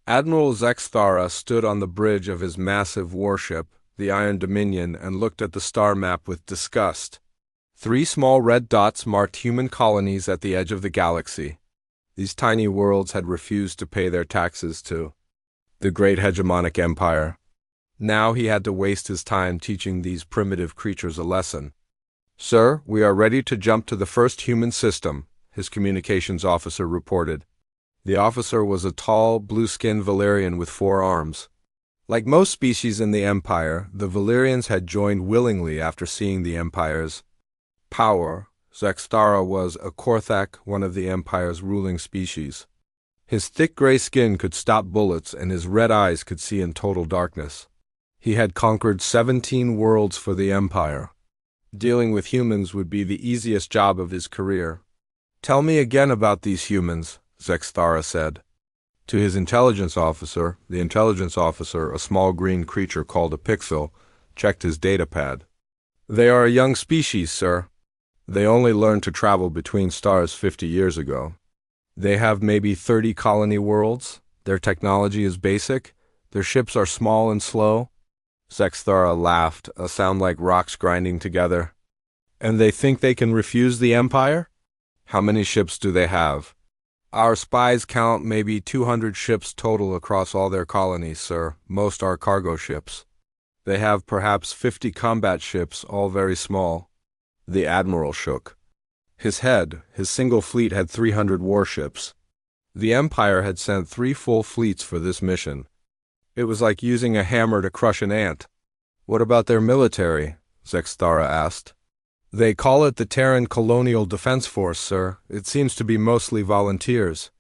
Admiral Zexthara stood on the bridge of his massive warship, the Iron Dominion, and looked at the star map with disgust. 3 small red dots marked human colonies at the edge of the galaxy. These tiny worlds had refused to pay their taxes to the great hegemonic empire. Now he had to waste his time teaching these primitive creatures a lesson. "Sir, we are ready to jump to the first human system," his communications officer reported. The officer was a tall, blue-skinned Valyrian with 4 arms. Like most species in the Empire, the Valyrians had joined willingly after seeing the Empire's power. Zexthara was a Korthak, one of the Empire's ruling species. His thick gray skin could stop bullets, and his red eyes could see in total darkness. He had conquered 17 worlds for the Empire. Dealing with humans would be the easiest job of his career. "Tell me again about these humans," Zexthara said. To his intelligence officer, the intelligence officer, a small green creature called a pixel, checked his datapad. "They are a young species, sir. They only learned to travel between stars 50 years ago. They have maybe 30 colony worlds. Their technology is basic. Their ships are small and slow." Zexthara laughed, a sound like rocks grinding together. "And they think they can refuse the Empire? How many ships do they have?" "Our spies count maybe 200 ships total across all their colonies, sir. Most are cargo ships. They have perhaps 50 combat ships, all very small." The admiral shook his head. His single fleet had 300 warships. The Empire had sent 3 full fleets for this mission. It was like using a hammer to crush an ant. "What about their military?" Zexthara asked. "They call it the Terran Colonial Defense Force, sir. It seems to be mostly volunteers.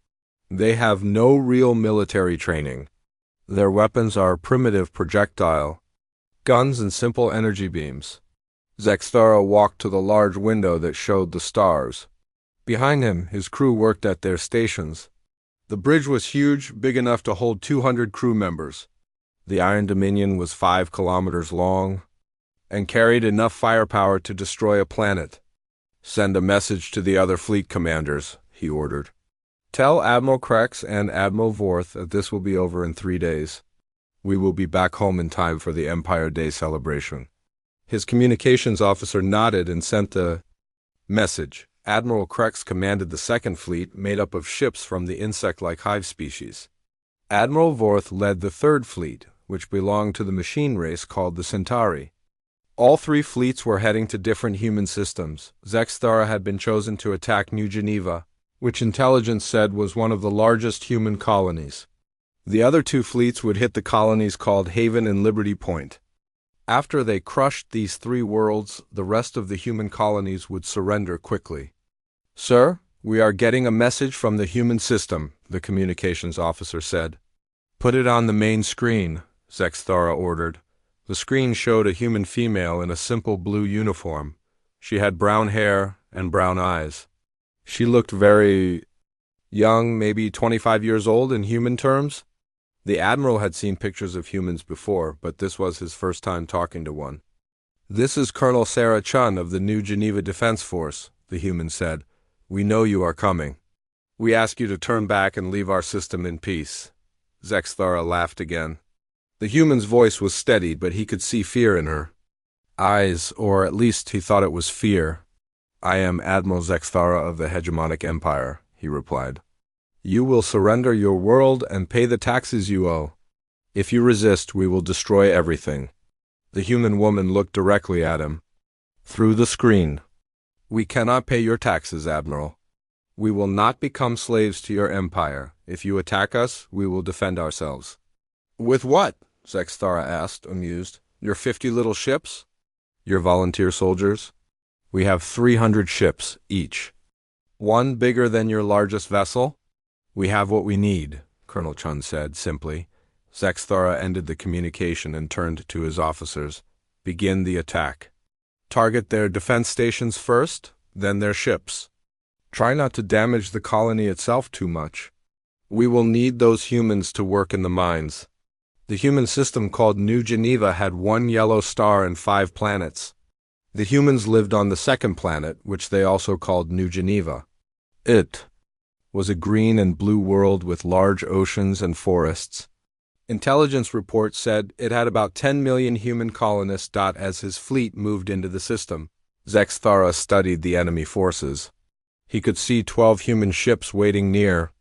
They have no real military training. Their weapons are primitive projectile guns and simple energy beams." Zexthara walked to the large window that showed the stars. Behind him, his crew worked at their stations. The bridge was huge, big enough to hold 200 crew members. The Iron Dominion was 5 kilometers long and carried enough firepower to destroy a planet. "Send a message to the other fleet commanders," he ordered. "Tell Admiral Krex and Admiral Vorth that this will be over in 3 days. We will be back home in time for the Empire Day celebration." His communications officer nodded and sent a message. Admiral Krex commanded the second fleet, made up of ships from the insect-like hive species. Admiral Vorth led the third fleet, which belonged to the machine race called the Centauri. All 3 fleets were heading to different human systems. Zexthara had been chosen to attack New Geneva, which intelligence said was one of the largest human colonies. The other 2 fleets would hit the colonies called Haven and Liberty Point. After they crushed these 3 worlds, the rest of the human colonies would surrender quickly. "Sir, we are getting a message from the human system," the communications officer said. "Put it on the main screen," Zexthara ordered. The screen showed a human female in a simple blue uniform. She had brown hair and brown eyes. She looked very young, maybe 25 years old in human terms. The Admiral had seen pictures of humans before, but this was his first time talking to one. "This is Colonel Sarah Chun of the New Geneva Defense Force," the human said. "We know you are coming. We ask you to turn back and leave our system in peace." Zexthara laughed again. The human's voice was steady, but he could see fear in her eyes, or at least he thought it was fear. "I am Admiral Zexthara of the Hegemonic Empire," he replied. "You will surrender your world and pay the taxes you owe. If you resist, we will destroy everything." The human woman looked directly at him through the screen. "We cannot pay your taxes, Admiral. We will not become slaves to your empire. If you attack us, we will defend ourselves." "With what?" Zexthara asked, amused. "Your 50 little ships? Your volunteer soldiers? We have 300 ships, each. One bigger than your largest vessel? We have what we need," Colonel Chun said, simply. Zexthara ended the communication and turned to his officers. "Begin the attack. Target their defense stations first, then their ships. Try not to damage the colony itself too much. We will need those humans to work in the mines." The human system called New Geneva had 1 yellow star and 5 planets. The humans lived on the second planet, which they also called New Geneva. It was a green and blue world with large oceans and forests. Intelligence reports said it had about 10 million human colonists. As his fleet moved into the system, Zexthara studied the enemy forces. He could see 12 human ships waiting near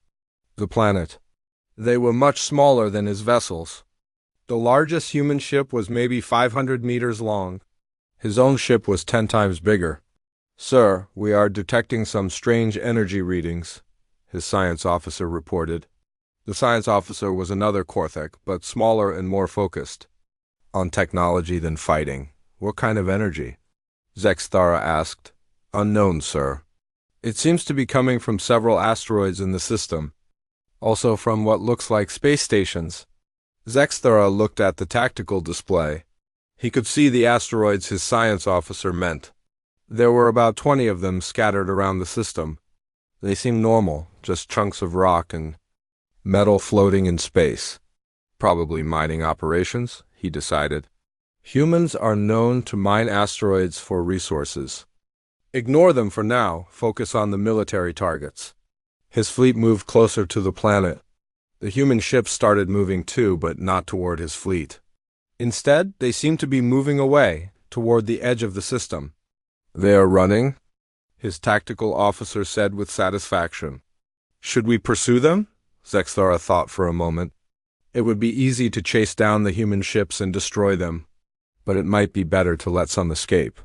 the planet. They were much smaller than his vessels. The largest human ship was maybe 500 meters long. His own ship was 10 times bigger. "Sir, we are detecting some strange energy readings," his science officer reported. The science officer was another Korthek, but smaller and more focused on technology than fighting. "What kind of energy?" Zexthara asked. "Unknown, sir. It seems to be coming from several asteroids in the system, also from what looks like space stations." Zexthara looked at the tactical display. He could see the asteroids his science officer meant. There were about 20 of them scattered around the system. They seemed normal, just chunks of rock and metal floating in space. Probably mining operations, he decided. Humans are known to mine asteroids for resources. Ignore them for now, focus on the military targets. His fleet moved closer to the planet. The human ships started moving too, but not toward his fleet. Instead, they seemed to be moving away, toward the edge of the system. "They are running?" his tactical officer said with satisfaction. "Should we pursue them?" Zexthara thought for a moment. It would be easy to chase down the human ships and destroy them, but it might be better to let some escape.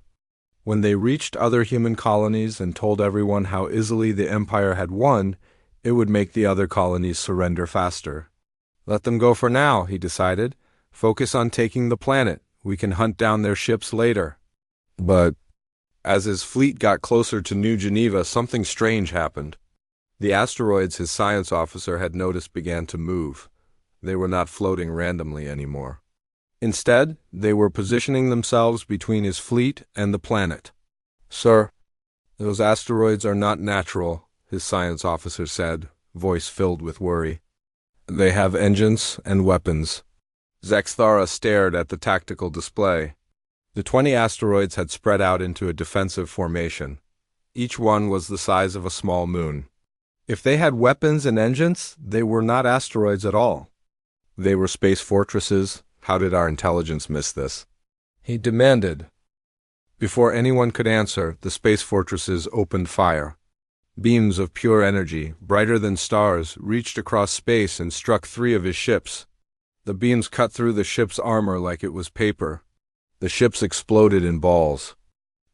When they reached other human colonies and told everyone how easily the Empire had won, it would make the other colonies surrender faster. Let them go for now, he decided. Focus on taking the planet. We can hunt down their ships later. But as his fleet got closer to New Geneva, something strange happened. The asteroids his science officer had noticed began to move. They were not floating randomly anymore. Instead, they were positioning themselves between his fleet and the planet. "Sir, those asteroids are not natural," his science officer said, voice filled with worry. "They have engines and weapons." Zexthara stared at the tactical display. The 20 asteroids had spread out into a defensive formation. Each one was the size of a small moon. If they had weapons and engines, they were not asteroids at all. They were space fortresses. How did our intelligence miss this? He demanded. Before anyone could answer, the space fortresses opened fire. Beams of pure energy, brighter than stars, reached across space and struck 3 of his ships. The beams cut through the ship's armor like it was paper. The ships exploded in balls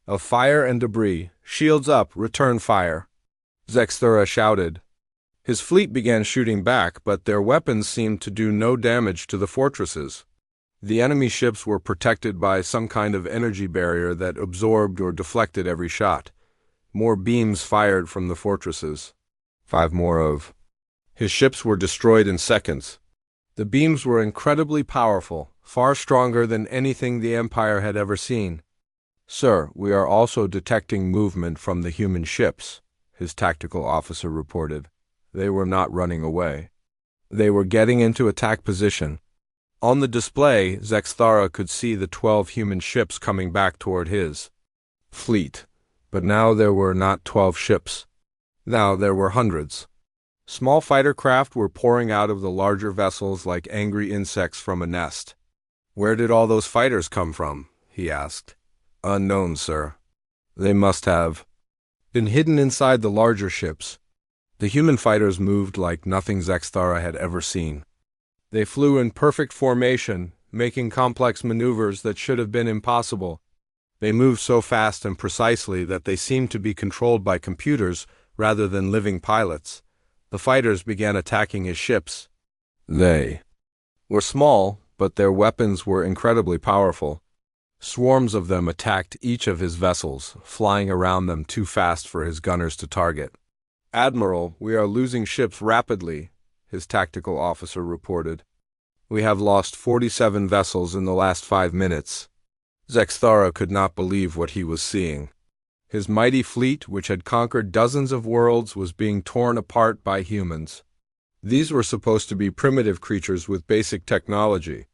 of fire and debris. "Shields up, return fire," Zexthara shouted. His fleet began shooting back, but their weapons seemed to do no damage to the fortresses. The enemy ships were protected by some kind of energy barrier that absorbed or deflected every shot. More beams fired from the fortresses. 5 more of his ships were destroyed in seconds. The beams were incredibly powerful, far stronger than anything the Empire had ever seen. "Sir, we are also detecting movement from the human ships," his tactical officer reported. They were not running away. They were getting into attack position. On the display, Zexthara could see the 12 human ships coming back toward his fleet. But now there were not 12 ships. Now there were hundreds. Small fighter craft were pouring out of the larger vessels like angry insects from a nest. "Where did all those fighters come from?" he asked. "Unknown, sir. They must have been hidden inside the larger ships." The human fighters moved like nothing Zexthara had ever seen. They flew in perfect formation, making complex maneuvers that should have been impossible. They moved so fast and precisely that they seemed to be controlled by computers rather than living pilots. The fighters began attacking his ships. They were small, but their weapons were incredibly powerful. Swarms of them attacked each of his vessels, flying around them too fast for his gunners to target. "Admiral, we are losing ships rapidly," his tactical officer reported. "We have lost 47 vessels in the last 5 minutes. Zexthara could not believe what he was seeing. His mighty fleet, which had conquered dozens of worlds, was being torn apart by humans. These were supposed to be primitive creatures with basic technology.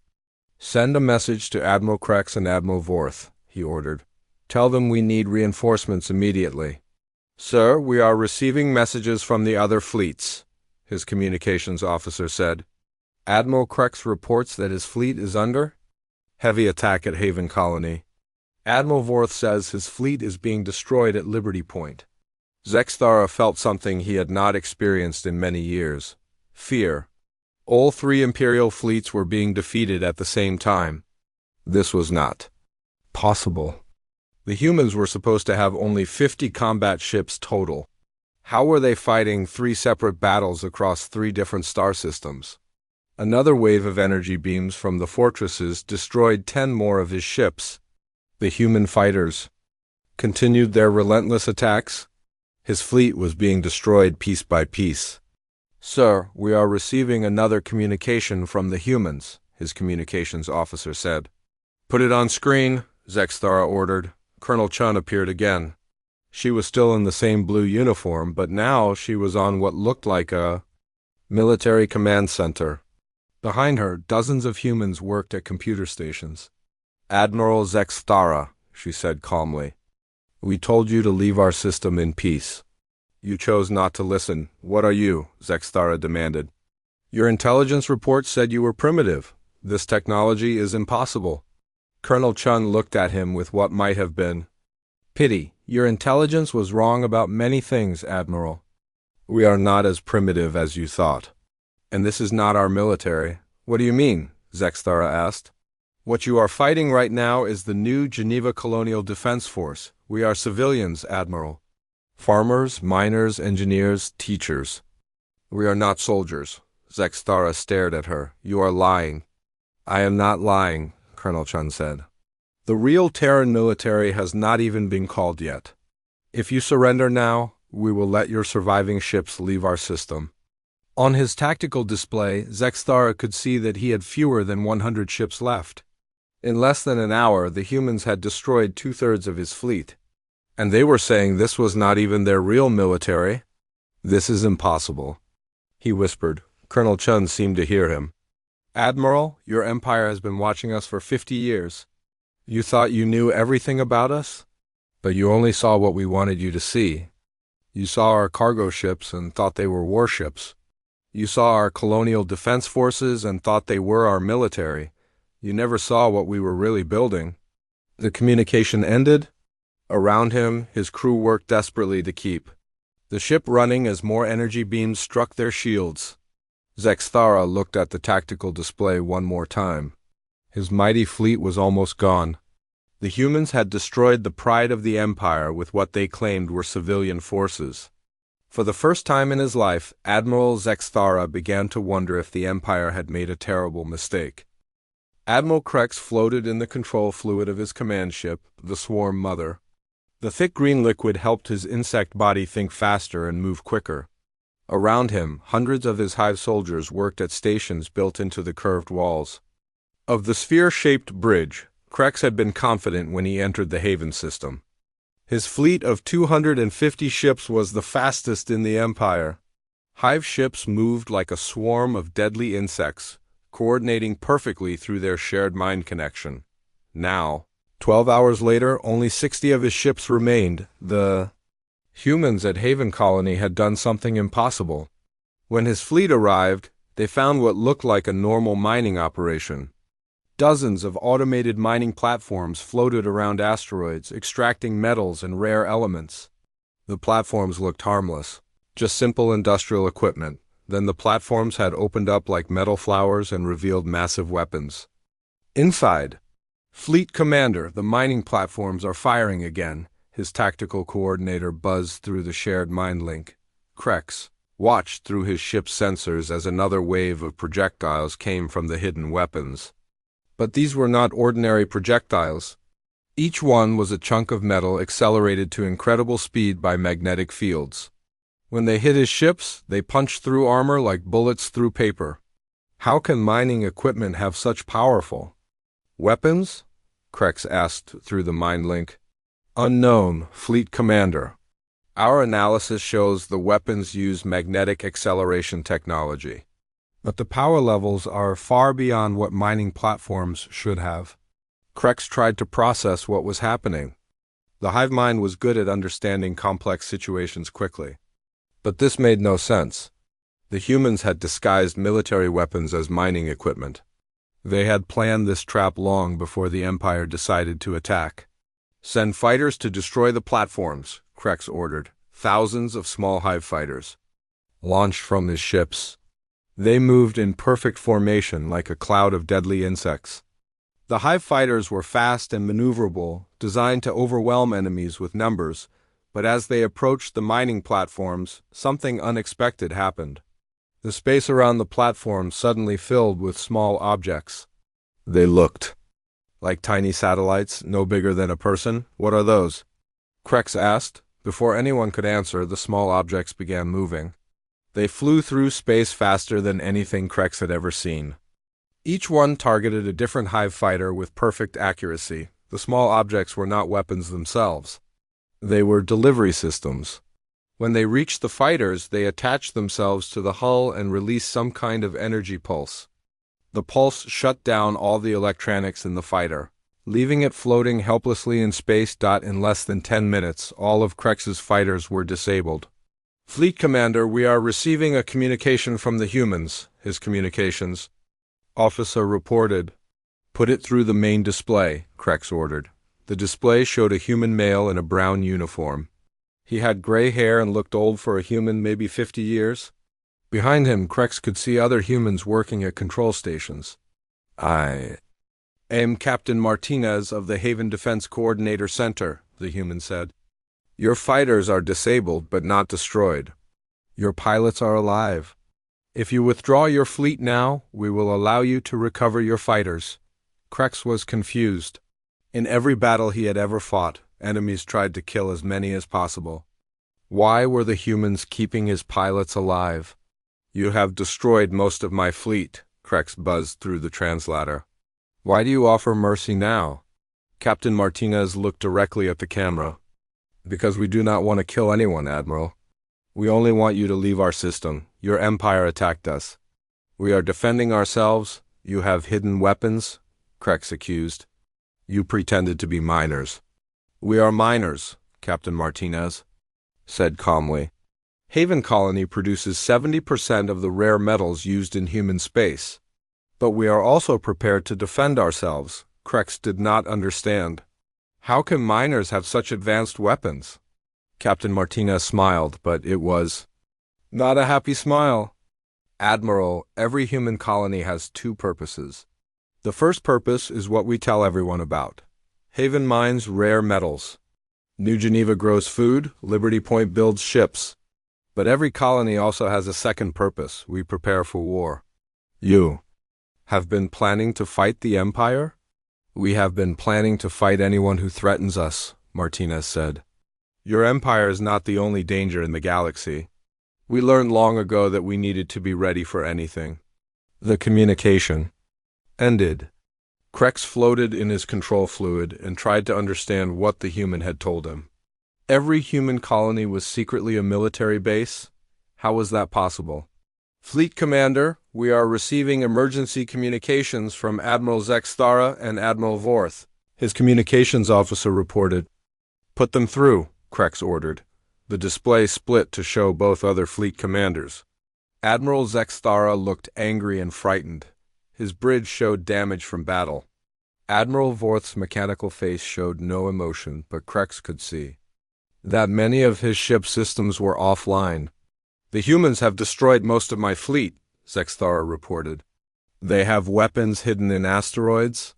"Send a message to Admiral Krex and Admiral Vorth," he ordered. "Tell them we need reinforcements immediately." Sir, we are receiving messages from the other fleets, his communications officer said. Admiral Krex reports that his fleet is under heavy attack at Haven Colony. Admiral Vorth says his fleet is being destroyed at Liberty Point. Zexthara felt something he had not experienced in many years. Fear. All three Imperial fleets were being defeated at the same time. This was not possible. The humans were supposed to have only 50 combat ships total. How were they fighting 3 separate battles across 3 different star systems? Another wave of energy beams from the fortresses destroyed 10 more of his ships. The human fighters continued their relentless attacks. His fleet was being destroyed piece by piece. Sir, we are receiving another communication from the humans, his communications officer said. Put it on screen, Zexthara ordered. Colonel Chun appeared again. She was still in the same blue uniform, but now she was on what looked like a military command center. Behind her, dozens of humans worked at computer stations. Admiral Zexthara, she said calmly. We told you to leave our system in peace. You chose not to listen. What are you? Zexthara demanded. Your intelligence report said you were primitive. This technology is impossible. Colonel Chun looked at him with what might have been pity. Your intelligence was wrong about many things, Admiral. We are not as primitive as you thought. And this is not our military. What do you mean? Zexthara asked. What you are fighting right now is the new Geneva Colonial Defense Force. We are civilians, Admiral. Farmers, miners, engineers, teachers. We are not soldiers. Zexthara stared at her. You are lying. I am not lying, Colonel Chun said. The real Terran military has not even been called yet. If you surrender now, we will let your surviving ships leave our system. On his tactical display, Zexthara could see that he had fewer than 100 ships left. In less than an hour, the humans had destroyed 2/3 of his fleet. And they were saying this was not even their real military. This is impossible, he whispered. Colonel Chun seemed to hear him. Admiral, your empire has been watching us for 50 years. You thought you knew everything about us? But you only saw what we wanted you to see. You saw our cargo ships and thought they were warships. You saw our colonial defense forces and thought they were our military. You never saw what we were really building. The communication ended. Around him, his crew worked desperately to keep the ship running as more energy beams struck their shields. Zexthara looked at the tactical display one more time. His mighty fleet was almost gone. The humans had destroyed the pride of the Empire with what they claimed were civilian forces. For the first time in his life, Admiral Zexthara began to wonder if the Empire had made a terrible mistake. Admiral Krex floated in the control fluid of his command ship, the Swarm Mother. The thick green liquid helped his insect body think faster and move quicker. Around him, hundreds of his hive soldiers worked at stations built into the curved walls. Of the sphere-shaped bridge, Krex had been confident when he entered the Haven system. His fleet of 250 ships was the fastest in the Empire. Hive ships moved like a swarm of deadly insects, coordinating perfectly through their shared mind connection. Now, 12 hours later, only 60 of his ships remained. The humans at Haven Colony had done something impossible. When his fleet arrived, they found what looked like a normal mining operation. Dozens of automated mining platforms floated around asteroids, extracting metals and rare elements. The platforms looked harmless, just simple industrial equipment. Then the platforms had opened up like metal flowers and revealed massive weapons. Inside, Fleet Commander, the mining platforms are firing again, his tactical coordinator buzzed through the shared mind link. Krex watched through his ship's sensors as another wave of projectiles came from the hidden weapons. But these were not ordinary projectiles. Each one was a chunk of metal accelerated to incredible speed by magnetic fields. When they hit his ships, they punched through armor like bullets through paper. How can mining equipment have such powerful weapons? Krex asked through the mind link. Unknown, Fleet Commander. Our analysis shows the weapons use magnetic acceleration technology. But the power levels are far beyond what mining platforms should have. Krex tried to process what was happening. The hive mind was good at understanding complex situations quickly. But this made no sense. The humans had disguised military weapons as mining equipment. They had planned this trap long before the Empire decided to attack. "Send fighters to destroy the platforms," Krex ordered. Thousands of small hive fighters launched from his ships. They moved in perfect formation like a cloud of deadly insects. The hive fighters were fast and maneuverable, designed to overwhelm enemies with numbers, but as they approached the mining platforms, something unexpected happened. The space around the platform suddenly filled with small objects. They looked like tiny satellites, no bigger than a person. "What are those?" Krex asked. Before anyone could answer, the small objects began moving. They flew through space faster than anything Krex had ever seen. Each one targeted a different hive fighter with perfect accuracy. The small objects were not weapons themselves. They were delivery systems. When they reached the fighters, they attached themselves to the hull and released some kind of energy pulse. The pulse shut down all the electronics in the fighter, leaving it floating helplessly in space. In less than 10 minutes, all of Krex's fighters were disabled. "Fleet Commander, we are receiving a communication from the humans," his communications officer reported. "Put it through the main display," Krex ordered. The display showed a human male in a brown uniform. He had gray hair and looked old for a human, maybe 50 years. Behind him, Krex could see other humans working at control stations. "I am Captain Martinez of the Haven Defense Coordinator Center," the human said. "Your fighters are disabled but not destroyed. Your pilots are alive. If you withdraw your fleet now, we will allow you to recover your fighters." Krex was confused. In every battle he had ever fought, enemies tried to kill as many as possible. Why were the humans keeping his pilots alive? "You have destroyed most of my fleet," Krex buzzed through the translator. "Why do you offer mercy now?" Captain Martinez looked directly at the camera. "Because we do not want to kill anyone, Admiral. We only want you to leave our system. Your empire attacked us. We are defending ourselves. You have hidden weapons," Krex accused. "You pretended to be miners." "We are miners," Captain Martinez said calmly. "Haven Colony produces 70% of the rare metals used in human space. But we are also prepared to defend ourselves." Krex did not understand. "How can miners have such advanced weapons?" Captain Martinez smiled, but it was not a happy smile. "Admiral, every human colony has two purposes. The first purpose is what we tell everyone about. Haven mines rare metals. New Geneva grows food, Liberty Point builds ships. But every colony also has a second purpose. We prepare for war." "You have been planning to fight the Empire?" "We have been planning to fight anyone who threatens us," Martinez said. "Your empire is not the only danger in the galaxy. We learned long ago that we needed to be ready for anything." The communication ended. Krex floated in his control fluid and tried to understand what the human had told him. Every human colony was secretly a military base? How was that possible? "Fleet Commander, we are receiving emergency communications from Admiral Zexthara and Admiral Vorth," his communications officer reported. "Put them through," Krex ordered. The display split to show both other fleet commanders. Admiral Zexthara looked angry and frightened. His bridge showed damage from battle. Admiral Vorth's mechanical face showed no emotion, but Krex could see that many of his ship's systems were offline. "The humans have destroyed most of my fleet," Zexthara reported. "They have weapons hidden in asteroids,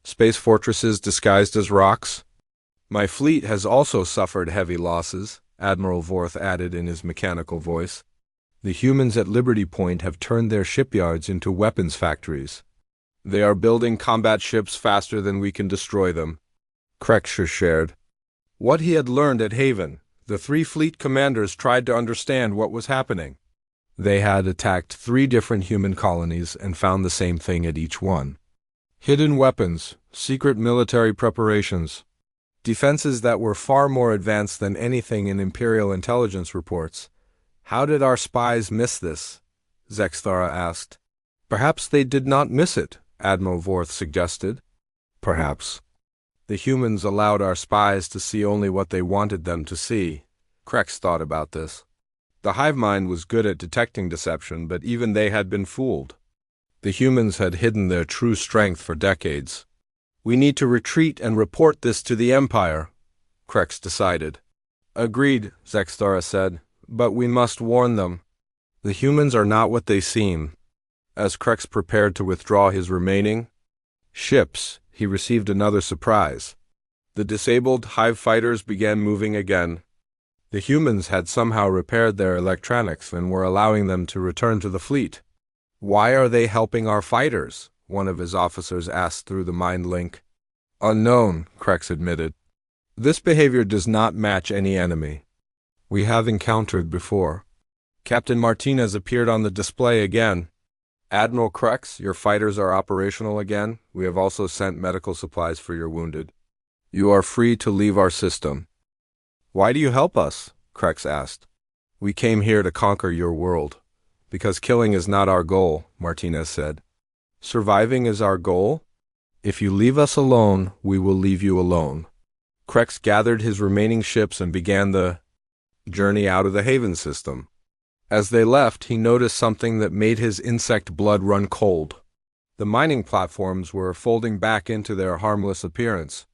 space fortresses disguised as rocks. My fleet has also suffered heavy losses," Admiral Vorth added in his mechanical voice. "The humans at Liberty Point have turned their shipyards into weapons factories. They are building combat ships faster than we can destroy them," Krex shared what he had learned at Haven. The three fleet commanders tried to understand what was happening. They had attacked 3 different human colonies and found the same thing at each one. Hidden weapons, secret military preparations, defenses that were far more advanced than anything in Imperial intelligence reports. "How did our spies miss this?" Zexthara asked. "Perhaps they did not miss it," Admiral Vorth suggested. "Perhaps." The humans allowed our spies to see only what they wanted them to see. Krex thought about this. The hive mind was good at detecting deception, but even they had been fooled. The humans had hidden their true strength for decades. We need to retreat and report this to the Empire, Krex decided. Agreed, Zexthora said, but we must warn them. The humans are not what they seem. As Krex prepared to withdraw his remaining ships, he received another surprise. The disabled hive fighters began moving again. The humans had somehow repaired their electronics and were allowing them to return to the fleet. Why are they helping our fighters? One of his officers asked through the mind link. Unknown, Krex admitted. This behavior does not match any enemy we have encountered before. Captain Martinez appeared on the display again. Admiral Krex, your fighters are operational again. We have also sent medical supplies for your wounded. You are free to leave our system. Why do you help us? Krex asked. We came here to conquer your world. Because killing is not our goal, Martinez said. Surviving is our goal? If you leave us alone, we will leave you alone. Krex gathered his remaining ships and began the journey out of the Haven system. As they left, he noticed something that made his insect blood run cold. The mining platforms were folding back into their harmless appearance.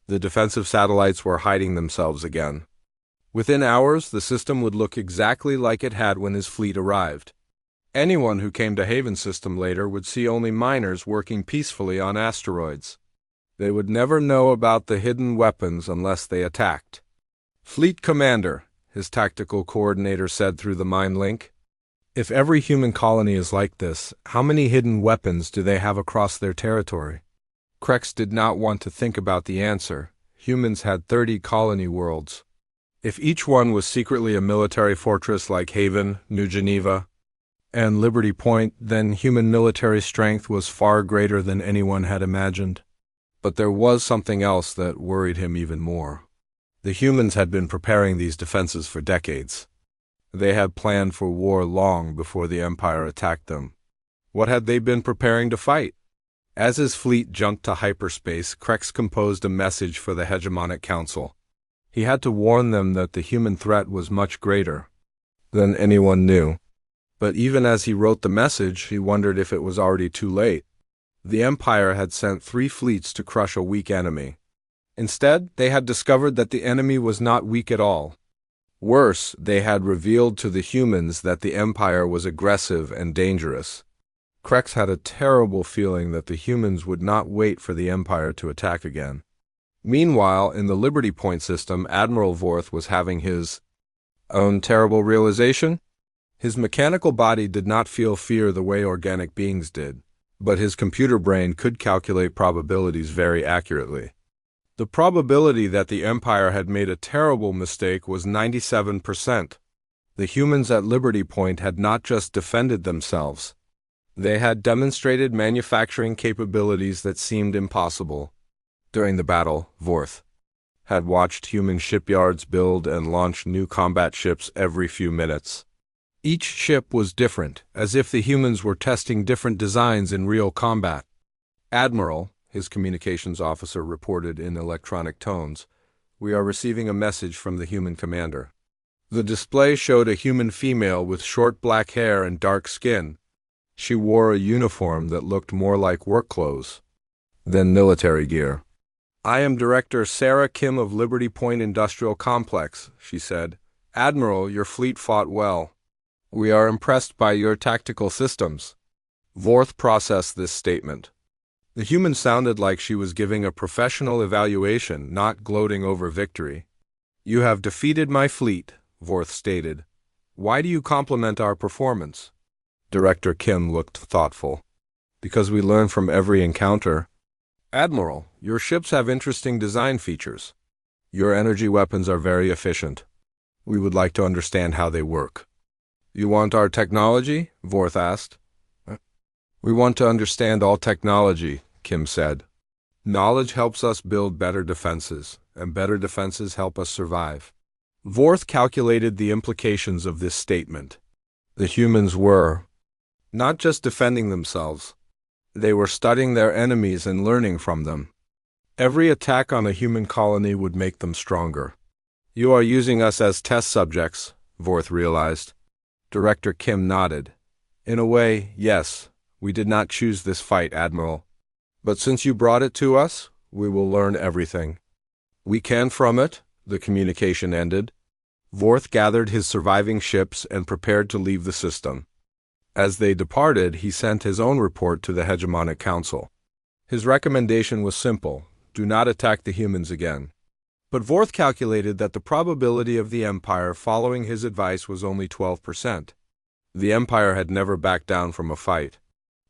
The defensive satellites were hiding themselves again. Within hours, the system would look exactly like it had when his fleet arrived. Anyone who came to Haven system later would see only miners working peacefully on asteroids. They would never know about the hidden weapons unless they attacked. Fleet Commander, his tactical coordinator said through the mind link. If every human colony is like this, how many hidden weapons do they have across their territory? Krex did not want to think about the answer. Humans had 30 colony worlds. If each one was secretly a military fortress like Haven, New Geneva, and Liberty Point, then human military strength was far greater than anyone had imagined. But there was something else that worried him even more. The humans had been preparing these defenses for decades. They had planned for war long before the Empire attacked them. What had they been preparing to fight? As his fleet jumped to hyperspace, Krex composed a message for the Hegemonic Council. He had to warn them that the human threat was much greater than anyone knew. But even as he wrote the message, he wondered if it was already too late. The Empire had sent 3 fleets to crush a weak enemy. Instead, they had discovered that the enemy was not weak at all. Worse, they had revealed to the humans that the Empire was aggressive and dangerous. Krex had a terrible feeling that the humans would not wait for the Empire to attack again. Meanwhile, in the Liberty Point system, Admiral Vorth was having his own terrible realization. His mechanical body did not feel fear the way organic beings did, but his computer brain could calculate probabilities very accurately. The probability that the Empire had made a terrible mistake was 97%. The humans at Liberty Point had not just defended themselves. They had demonstrated manufacturing capabilities that seemed impossible. During the battle, Vorth had watched human shipyards build and launch new combat ships every few minutes. Each ship was different, as if the humans were testing different designs in real combat. Admiral, his communications officer reported in electronic tones, we are receiving a message from the human commander. The display showed a human female with short black hair and dark skin. She wore a uniform that looked more like work clothes than military gear. I am Director Sarah Kim of Liberty Point Industrial Complex, she said. Admiral, your fleet fought well. We are impressed by your tactical systems. Vorth processed this statement. The human sounded like she was giving a professional evaluation, not gloating over victory. You have defeated my fleet, Vorth stated. Why do you compliment our performance? Director Kim looked thoughtful. Because we learn from every encounter. Admiral, your ships have interesting design features. Your energy weapons are very efficient. We would like to understand how they work. You want our technology? Vorth asked. We want to understand all technology, Kim said. Knowledge helps us build better defenses, and better defenses help us survive. Vorth calculated the implications of this statement. The humans were not just defending themselves. They were studying their enemies and learning from them. Every attack on a human colony would make them stronger. You are using us as test subjects, Vorth realized. Director Kim nodded. In a way, yes. We did not choose this fight, Admiral. But since you brought it to us, we will learn everything. We can from it, the communication ended. Vorth gathered his surviving ships and prepared to leave the system. As they departed, he sent his own report to the Hegemonic Council. His recommendation was simple: do not attack the humans again. But Vorth calculated that the probability of the Empire following his advice was only 12%. The Empire had never backed down from a fight.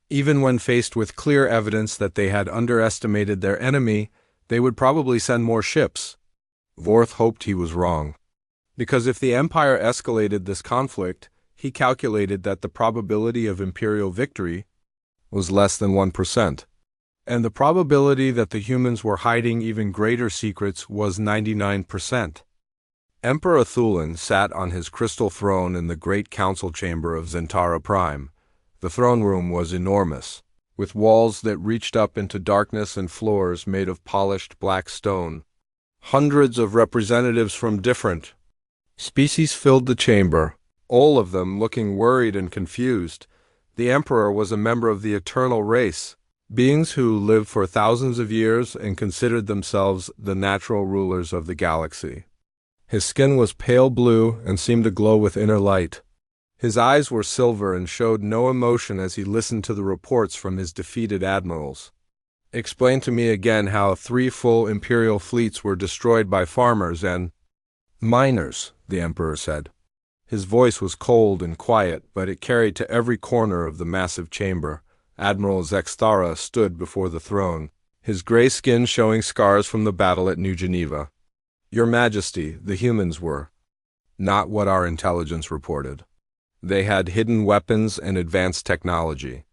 Even when faced with clear evidence that they had underestimated their enemy, they would probably send more ships. Vorth hoped he was wrong. Because if the Empire escalated this conflict, he calculated that the probability of Imperial victory was less than 1%. And the probability that the humans were hiding even greater secrets was 99%. Emperor Thulin sat on his crystal throne in the great council chamber of Zentara Prime. The throne room was enormous, with walls that reached up into darkness and floors made of polished black stone. Hundreds of representatives from different species filled the chamber, all of them looking worried and confused. The Emperor was a member of the eternal race, beings who lived for thousands of years and considered themselves the natural rulers of the galaxy. His skin was pale blue and seemed to glow with inner light. His eyes were silver and showed no emotion as he listened to the reports from his defeated admirals. Explain to me again how 3 full Imperial fleets were destroyed by farmers and miners, the Emperor said. His voice was cold and quiet, but it carried to every corner of the massive chamber. Admiral Zexthara stood before the throne, his gray skin showing scars from the battle at New Geneva. Your Majesty, the humans were not what our intelligence reported. They had hidden weapons and advanced technology.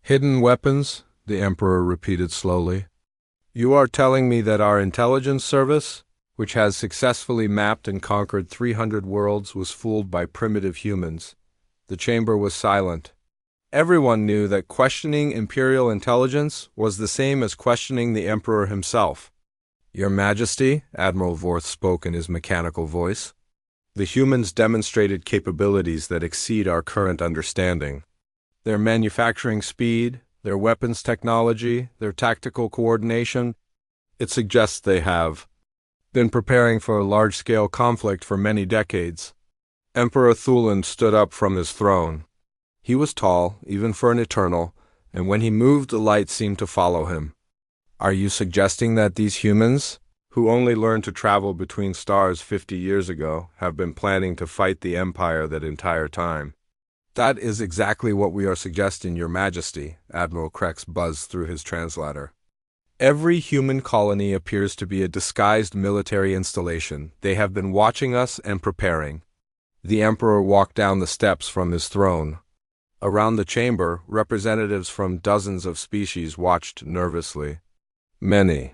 Hidden weapons? The Emperor repeated slowly. You are telling me that our intelligence service, which has successfully mapped and conquered 300 worlds, was fooled by primitive humans. The chamber was silent. Everyone knew that questioning Imperial intelligence was the same as questioning the Emperor himself. Your Majesty, Admiral Vorth spoke in his mechanical voice, the humans demonstrated capabilities that exceed our current understanding. Their manufacturing speed, their weapons technology, their tactical coordination, it suggests they have been preparing for a large-scale conflict for many decades. Emperor Thulin stood up from his throne. He was tall, even for an Eternal, and when he moved, the light seemed to follow him. Are you suggesting that these humans, who only learned to travel between stars 50 years ago, have been planning to fight the Empire that entire time? That is exactly what we are suggesting, Your Majesty, Admiral Krex buzzed through his translator. Every human colony appears to be a disguised military installation. They have been watching us and preparing. The Emperor walked down the steps from his throne. Around the chamber, representatives from dozens of species watched nervously. Many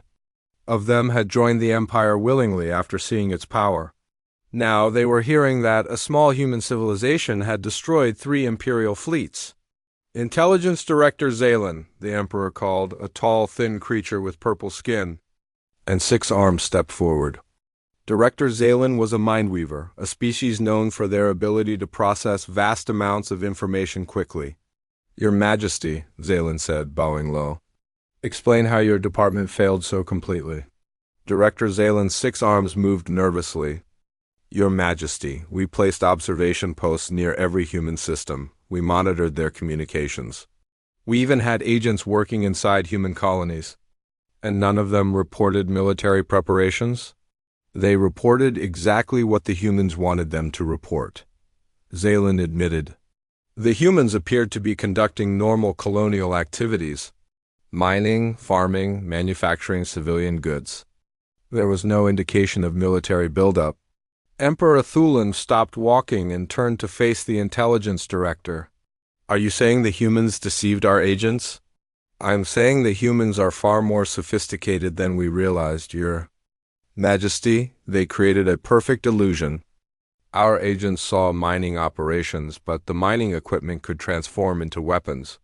of them had joined the Empire willingly after seeing its power. Now they were hearing that a small human civilization had destroyed 3 Imperial fleets. Intelligence Director Zalen, the Emperor called, a tall, thin creature with purple skin and 6 arms, stepped forward. Director Zalen was a mindweaver, a species known for their ability to process vast amounts of information quickly. Your Majesty, Zalen said, bowing low. Explain how your department failed so completely. Director Zalen's 6 arms moved nervously. Your Majesty, we placed observation posts near every human system. We monitored their communications. We even had agents working inside human colonies. And none of them reported military preparations? They reported exactly what the humans wanted them to report. Zalen admitted. The humans appeared to be conducting normal colonial activities. Mining, farming, manufacturing civilian goods. There was no indication of military buildup. Emperor Thulin stopped walking and turned to face the intelligence director. Are you saying the humans deceived our agents? I'm saying the humans are far more sophisticated than we realized, Your Majesty. They created a perfect illusion. Our agents saw mining operations, but the mining equipment could transform into weapons.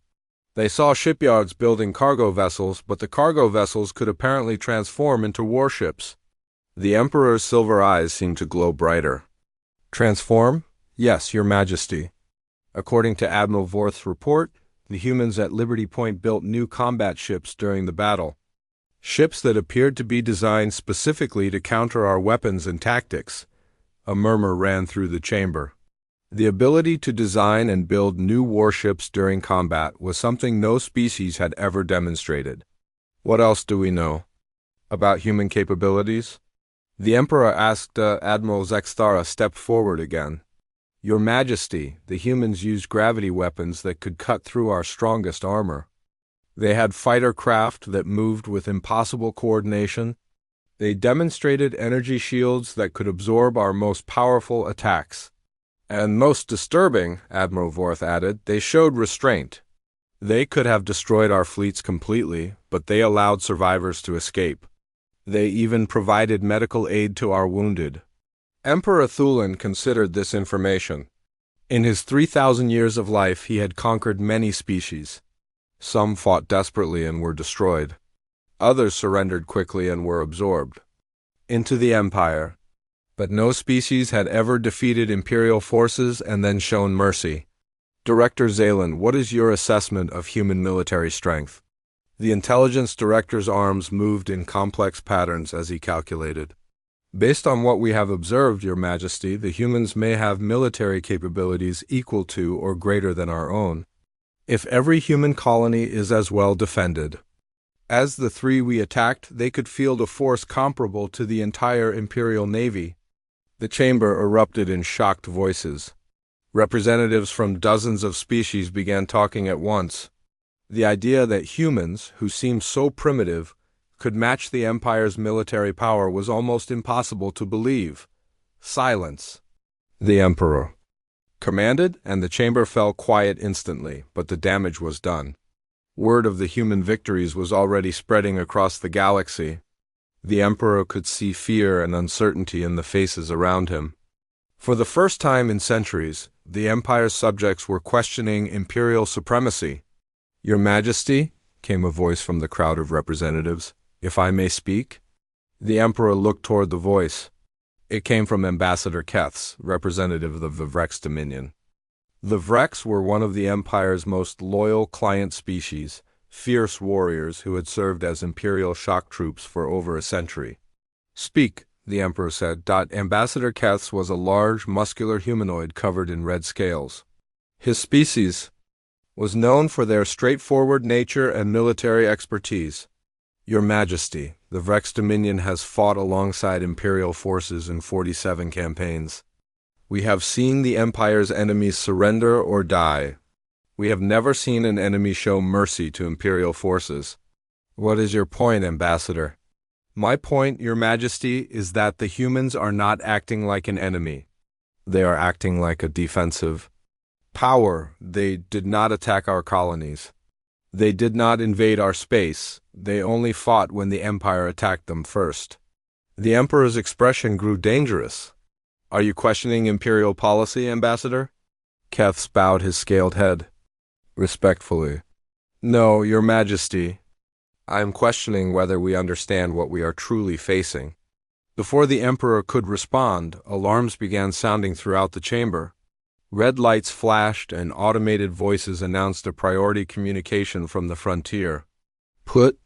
They saw shipyards building cargo vessels, but the cargo vessels could apparently transform into warships. The Emperor's silver eyes seemed to glow brighter. Transform? Yes, Your Majesty. According to Admiral Vorth's report, the humans at Liberty Point built new combat ships during the battle. Ships that appeared to be designed specifically to counter our weapons and tactics. A murmur ran through the chamber. The ability to design and build new warships during combat was something no species had ever demonstrated. What else do we know about human capabilities? The Emperor asked Admiral Zexthara step forward again. Your Majesty, the humans used gravity weapons that could cut through our strongest armor. They had fighter craft that moved with impossible coordination. They demonstrated energy shields that could absorb our most powerful attacks. And most disturbing, Admiral Vorth added, they showed restraint. They could have destroyed our fleets completely, but they allowed survivors to escape. They even provided medical aid to our wounded. Emperor Thulin considered this information. In his 3,000 years of life, he had conquered many species. Some fought desperately and were destroyed. Others surrendered quickly and were absorbed into the Empire. But no species had ever defeated Imperial forces and then shown mercy. Director Zalen, what is your assessment of human military strength? The intelligence director's arms moved in complex patterns as he calculated. Based on what we have observed, Your Majesty, the humans may have military capabilities equal to or greater than our own. If every human colony is as well defended as the three we attacked, they could field a force comparable to the entire Imperial Navy. The chamber erupted in shocked voices. Representatives from dozens of species began talking at once. The idea that humans, who seemed so primitive, could match the Empire's military power was almost impossible to believe. Silence. The Emperor commanded, and the chamber fell quiet instantly, but the damage was done. Word of the human victories was already spreading across the galaxy. The Emperor could see fear and uncertainty in the faces around him. For the first time in centuries, the Empire's subjects were questioning Imperial supremacy. Your Majesty, came a voice from the crowd of representatives, if I may speak? The Emperor looked toward the voice. It came from Ambassador Keths, representative of the Vrex Dominion. The Vrex were one of the Empire's most loyal client species, fierce warriors who had served as Imperial shock troops for over a century. Speak, the Emperor said. Ambassador Keths was a large, muscular humanoid covered in red scales. His species was known for their straightforward nature and military expertise. Your Majesty, the Vrex Dominion has fought alongside Imperial forces in 47 campaigns. We have seen the Empire's enemies surrender or die. We have never seen an enemy show mercy to Imperial forces. What is your point, Ambassador? My point, Your Majesty, is that the humans are not acting like an enemy. They are acting like a defensive power. They did not attack our colonies. They did not invade our space. They only fought when the Empire attacked them first. The Emperor's expression grew dangerous. Are you questioning Imperial policy, Ambassador? Keths bowed his scaled head. Respectfully. No, Your Majesty. I am questioning whether we understand what we are truly facing. Before the Emperor could respond, alarms began sounding throughout the chamber. Red lights flashed and automated voices announced a priority communication from the frontier. Put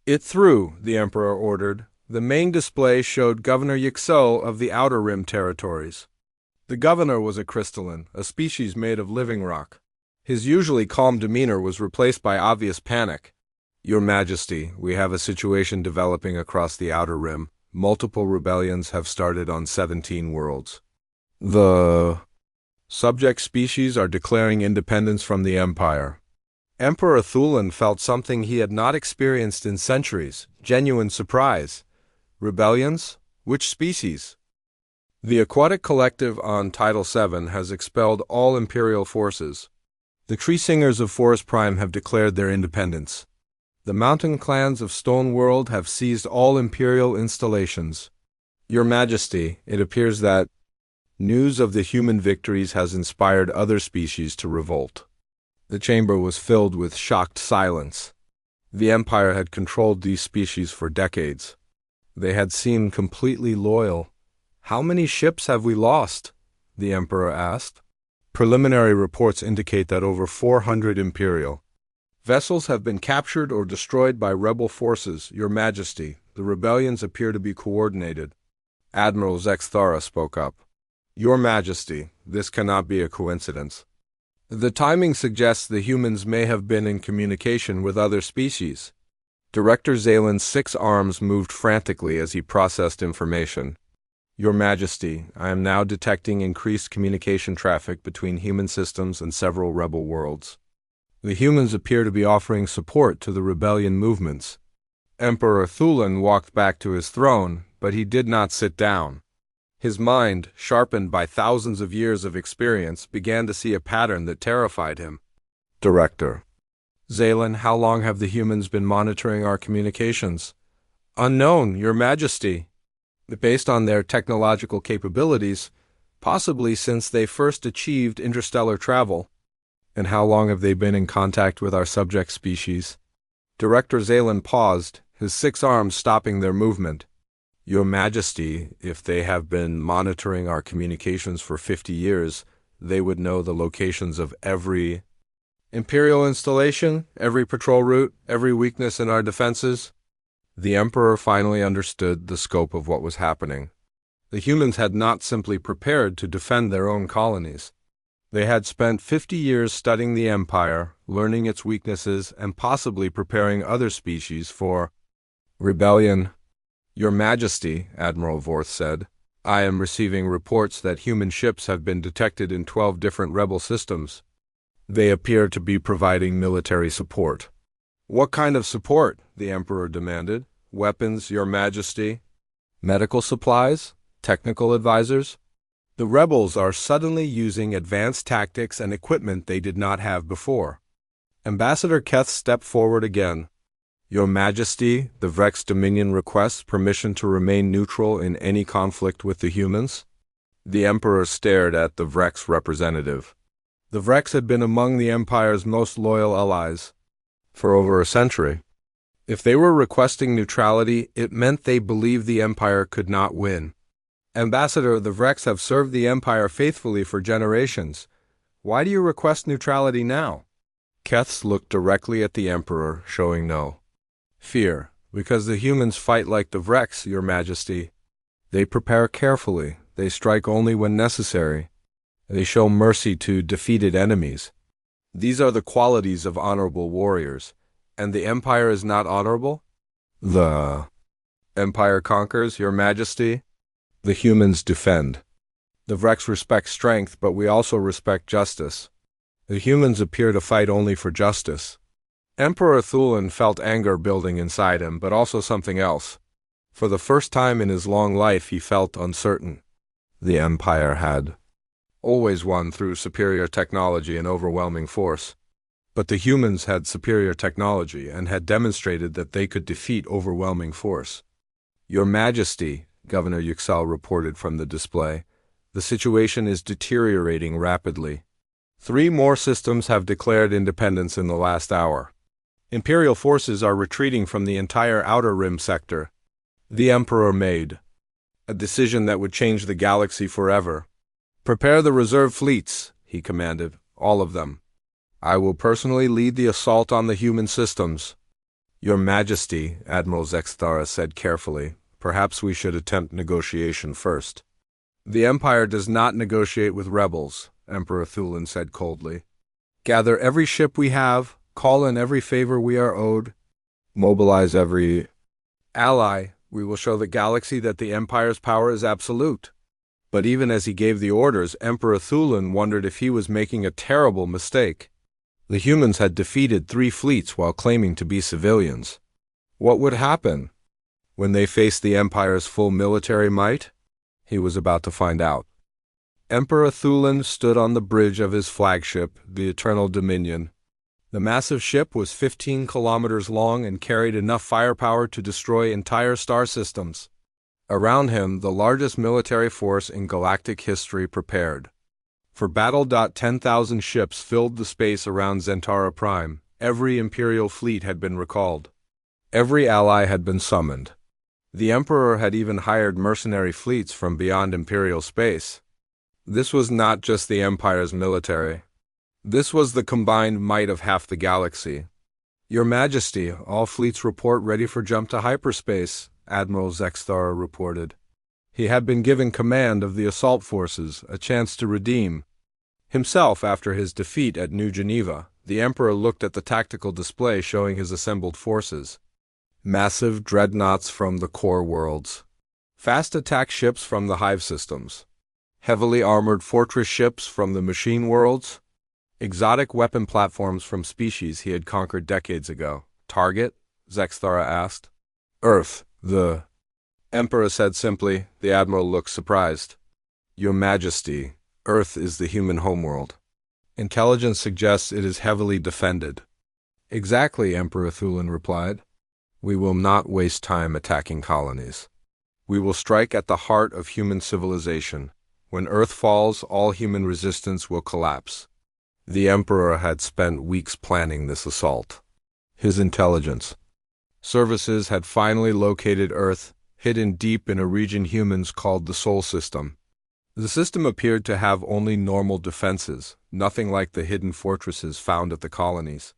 it through, the Emperor ordered. The main display showed Governor Yixo of the Outer Rim territories. The governor was a crystalline, a species made of living rock. His usually calm demeanor was replaced by obvious panic. Your Majesty, we have a situation developing across the Outer Rim. Multiple rebellions have started on 17 worlds. The subject species are declaring independence from the Empire. Emperor Thulin felt something he had not experienced in centuries, genuine surprise. Rebellions? Which species? The Aquatic Collective on Tidal 7 has expelled all Imperial forces. The Tree Singers of Forest Prime have declared their independence. The mountain clans of Stone World have seized all Imperial installations. Your Majesty, it appears that news of the human victories has inspired other species to revolt. The chamber was filled with shocked silence. The Empire had controlled these species for decades. They had seemed completely loyal. "How many ships have we lost?" the Emperor asked. "Preliminary reports indicate that over 400 Imperial vessels have been captured or destroyed by rebel forces, Your Majesty. The rebellions appear to be coordinated." Admiral Zexthara spoke up. "Your Majesty, this cannot be a coincidence. The timing suggests the humans may have been in communication with other species." Director Zalen's 6 arms moved frantically as he processed information. "Your Majesty, I am now detecting increased communication traffic between human systems and several rebel worlds. The humans appear to be offering support to the rebellion movements." Emperor Thulan walked back to his throne, but he did not sit down. His mind, sharpened by thousands of years of experience, began to see a pattern that terrified him. "Director Zalen, how long have the humans been monitoring our communications?" "Unknown, Your Majesty. Based on their technological capabilities, possibly since they first achieved interstellar travel." "And how long have they been in contact with our subject species?" Director Zalen paused, his 6 arms stopping their movement. "Your Majesty, if they have been monitoring our communications for 50 years, they would know the locations of every Imperial installation, every patrol route, every weakness in our defenses." The Emperor finally understood the scope of what was happening. The humans had not simply prepared to defend their own colonies. They had spent 50 years studying the Empire, learning its weaknesses, and possibly preparing other species for rebellion. "Your Majesty," Admiral Vorth said, "I am receiving reports that human ships have been detected in 12 different rebel systems. They appear to be providing military support." "What kind of support?" the Emperor demanded. "Weapons, Your Majesty? Medical supplies? Technical advisors?" "The rebels are suddenly using advanced tactics and equipment they did not have before." Ambassador Keth stepped forward again. "Your Majesty, the Vrex Dominion requests permission to remain neutral in any conflict with the humans." The Emperor stared at the Vrex representative. The Vrex had been among the Empire's most loyal allies for over a century. If they were requesting neutrality, it meant they believed the Empire could not win. "Ambassador, the Vrex have served the Empire faithfully for generations. Why do you request neutrality now?" Keth looked directly at the Emperor, showing no fear. "Because the humans fight like the Vrex, Your Majesty. They prepare carefully. They strike only when necessary. They show mercy to defeated enemies. These are the qualities of honorable warriors. And the Empire is not honorable? The Empire conquers, Your Majesty. The humans defend. The Vrex respect strength, but we also respect justice. The humans appear to fight only for justice." Emperor Thulan felt anger building inside him, but also something else. For the first time in his long life, he felt uncertain. The Empire had always won through superior technology and overwhelming force. But the humans had superior technology and had demonstrated that they could defeat overwhelming force. "Your Majesty," Governor Yüksel reported from the display, "the situation is deteriorating rapidly. 3 more systems have declared independence in the last hour. Imperial forces are retreating from the entire Outer Rim sector." The Emperor made a decision that would change the galaxy forever. "Prepare the reserve fleets," he commanded, "all of them. I will personally lead the assault on the human systems." "Your Majesty," Admiral Zexthara said carefully, "perhaps we should attempt negotiation first." "The Empire does not negotiate with rebels," Emperor Thulan said coldly. "Gather every ship we have, call in every favor we are owed, mobilize every ally. We will show the galaxy that the Empire's power is absolute." But even as he gave the orders, Emperor Thulan wondered if he was making a terrible mistake. The humans had defeated 3 fleets while claiming to be civilians. What would happen when they faced the Empire's full military might? He was about to find out. Emperor Thulan stood on the bridge of his flagship, the Eternal Dominion. The massive ship was 15 kilometers long and carried enough firepower to destroy entire star systems. Around him, the largest military force in galactic history prepared. For battle. 10,000 ships filled the space around Zentara Prime. Every Imperial fleet had been recalled. Every ally had been summoned. The Emperor had even hired mercenary fleets from beyond Imperial space. This was not just the Empire's military. This was the combined might of half the galaxy. Your Majesty, all fleets report ready for jump to hyperspace, Admiral Zexthara reported. He had been given command of the assault forces, a chance to redeem himself after his defeat at New Geneva. The Emperor looked at the tactical display showing his assembled forces. Massive dreadnoughts from the core worlds. Fast attack ships from the hive systems. Heavily armored fortress ships from the machine worlds. Exotic weapon platforms from species he had conquered decades ago. Target? Zexthara asked. Earth, the Emperor said simply. The Admiral looked surprised. Your Majesty, Earth is the human homeworld. Intelligence suggests it is heavily defended. Exactly, Emperor Thulin replied. We will not waste time attacking colonies. We will strike at the heart of human civilization. When Earth falls, all human resistance will collapse. The Emperor had spent weeks planning this assault. His intelligence services had finally located Earth, hidden deep in a region humans called the Sol System. The system appeared to have only normal defenses, nothing like the hidden fortresses found at the colonies.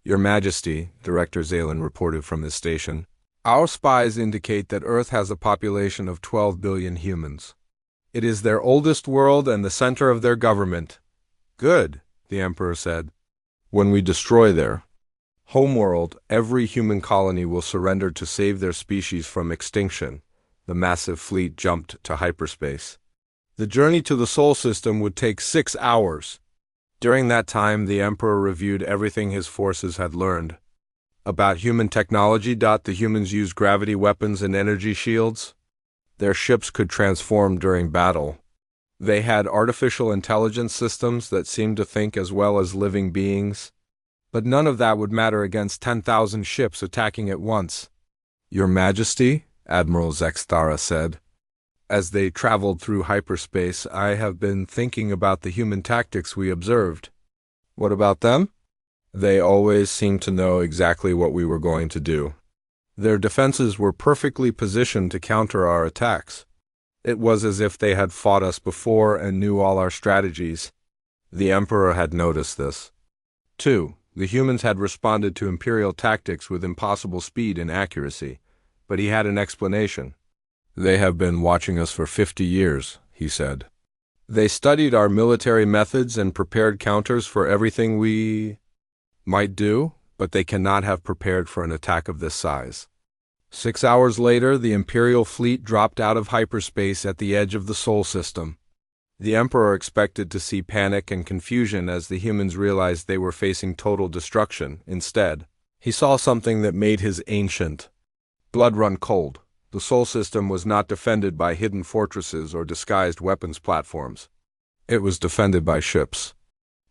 Your Majesty, Director Zalen reported from his station, our spies indicate that Earth has a population of 12 billion humans. It is their oldest world and the center of their government. Good, the Emperor said. When we destroy their homeworld, every human colony will surrender to save their species from extinction. The massive fleet jumped to hyperspace. The journey to the Sol System would take 6 hours. During that time, the Emperor reviewed everything his forces had learned. About human technology. The humans used gravity weapons and energy shields. Their ships could transform during battle. They had artificial intelligence systems that seemed to think as well as living beings. But none of that would matter against 10,000 ships attacking at once. Your Majesty, Admiral Zexthara said. As they traveled through hyperspace, I have been thinking about the human tactics we observed. What about them? They always seemed to know exactly what we were going to do. Their defenses were perfectly positioned to counter our attacks. It was as if they had fought us before and knew all our strategies. The Emperor had noticed this. 2. The humans had responded to Imperial tactics with impossible speed and accuracy, but he had an explanation. They have been watching us for 50 years, he said. They studied our military methods and prepared counters for everything we might do, but they cannot have prepared for an attack of this size. 6 hours later, the Imperial fleet dropped out of hyperspace at the edge of the Sol System. The Emperor expected to see panic and confusion as the humans realized they were facing total destruction. Instead, he saw something that made his ancient blood run cold. The Sol System was not defended by hidden fortresses or disguised weapons platforms. It was defended by ships.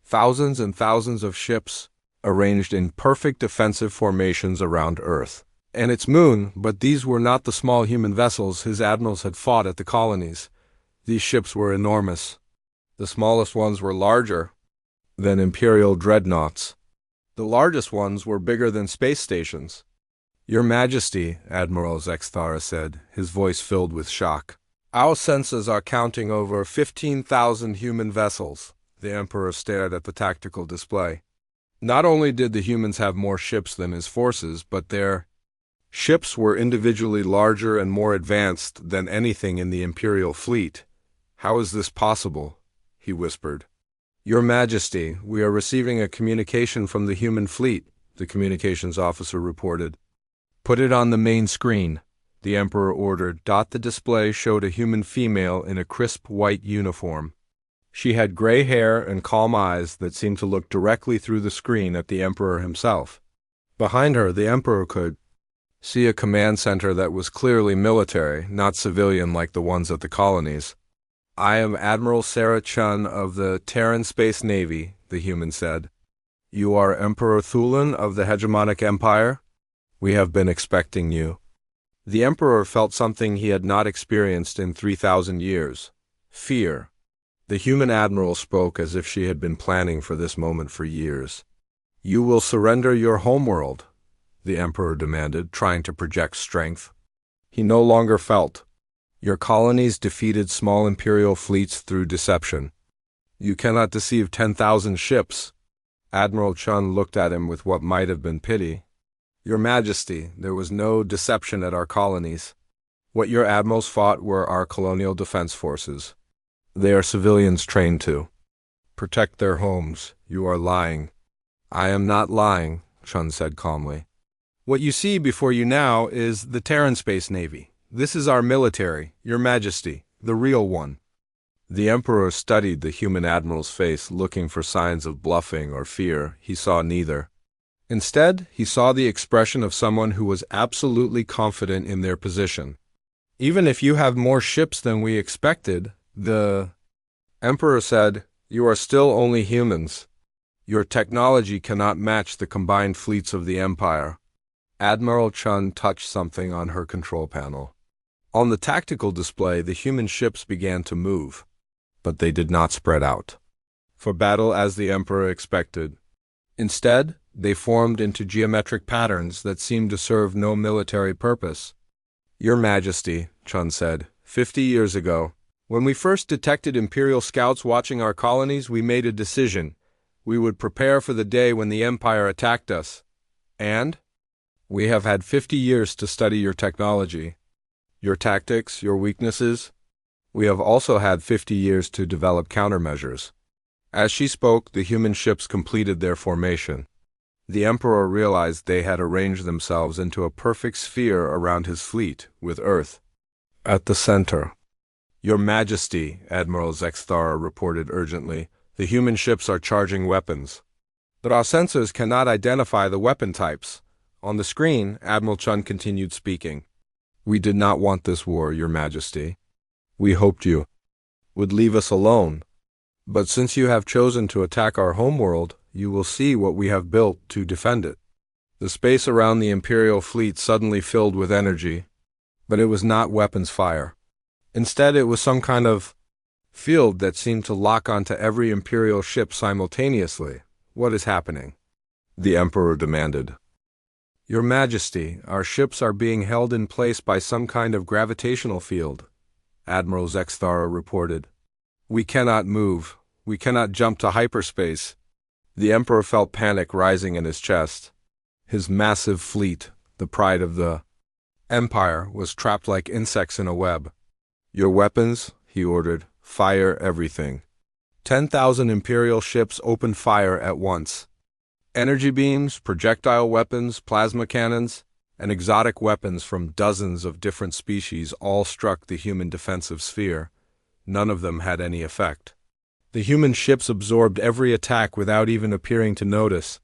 Thousands and thousands of ships, arranged in perfect defensive formations around Earth and its moon, but these were not the small human vessels his admirals had fought at the colonies. These ships were enormous. The smallest ones were larger than Imperial dreadnoughts. The largest ones were bigger than space stations. Your Majesty, Admiral Zexthara said, his voice filled with shock. Our sensors are counting over 15,000 human vessels. The Emperor stared at the tactical display. Not only did the humans have more ships than his forces, but their ships were individually larger and more advanced than anything in the Imperial fleet. How is this possible? He whispered. Your Majesty, we are receiving a communication from the human fleet, the communications officer reported. Put it on the main screen, the Emperor ordered. The display showed a human female in a crisp white uniform. She had gray hair and calm eyes that seemed to look directly through the screen at the Emperor himself. Behind her, the Emperor could see a command center that was clearly military, not civilian like the ones at the colonies. I am Admiral Sarah Chun of the Terran Space Navy, the human said. You are Emperor Thulin of the hegemonic empire? We have been expecting you. The Emperor felt something he had not experienced in 3,000 years. Fear. The human admiral spoke as if she had been planning for this moment for years. "You will surrender your homeworld," the Emperor demanded, trying to project strength. He no longer felt. "Your colonies defeated small Imperial fleets through deception. You cannot deceive 10,000 ships." Admiral Chun looked at him with what might have been pity. "Your Majesty, there was no deception at our colonies. What your admirals fought were our colonial defense forces. They are civilians trained to protect their homes. You are lying." "I am not lying," Chun said calmly. "What you see before you now is the Terran Space Navy. This is our military, your Majesty, the real one." The Emperor studied the human admiral's face, looking for signs of bluffing or fear. He saw neither. Instead, he saw the expression of someone who was absolutely confident in their position. "Even if you have more ships than we expected," the Emperor said, "you are still only humans. Your technology cannot match the combined fleets of the Empire." Admiral Chun touched something on her control panel. On the tactical display, the human ships began to move, but they did not spread out for battle as the Emperor expected. Instead, they formed into geometric patterns that seemed to serve no military purpose. "Your Majesty," Chun said, 50 years ago, when we first detected Imperial scouts watching our colonies, we made a decision. We would prepare for the day when the Empire attacked us. And we have had 50 years to study your technology, your tactics, your weaknesses. We have also had 50 years to develop countermeasures." As she spoke, the human ships completed their formation. The Emperor realized they had arranged themselves into a perfect sphere around his fleet, with Earth at the center. "Your Majesty," Admiral Zexthara reported urgently, "the human ships are charging weapons. But our sensors cannot identify the weapon types." On the screen, Admiral Chun continued speaking. "We did not want this war, Your Majesty. We hoped you would leave us alone. But since you have chosen to attack our homeworld, you will see what we have built to defend it." The space around the Imperial fleet suddenly filled with energy, but it was not weapons fire. Instead, it was some kind of field that seemed to lock onto every Imperial ship simultaneously. "What is happening?" the Emperor demanded. "Your Majesty, our ships are being held in place by some kind of gravitational field," Admiral Zexthara reported. "We cannot move. We cannot jump to hyperspace." The Emperor felt panic rising in his chest. His massive fleet, the pride of the Empire, was trapped like insects in a web. "Your weapons," he ordered, "fire everything." 10,000 Imperial ships opened fire at once. Energy beams, projectile weapons, plasma cannons, and exotic weapons from dozens of different species all struck the human defensive sphere. None of them had any effect. The human ships absorbed every attack without even appearing to notice.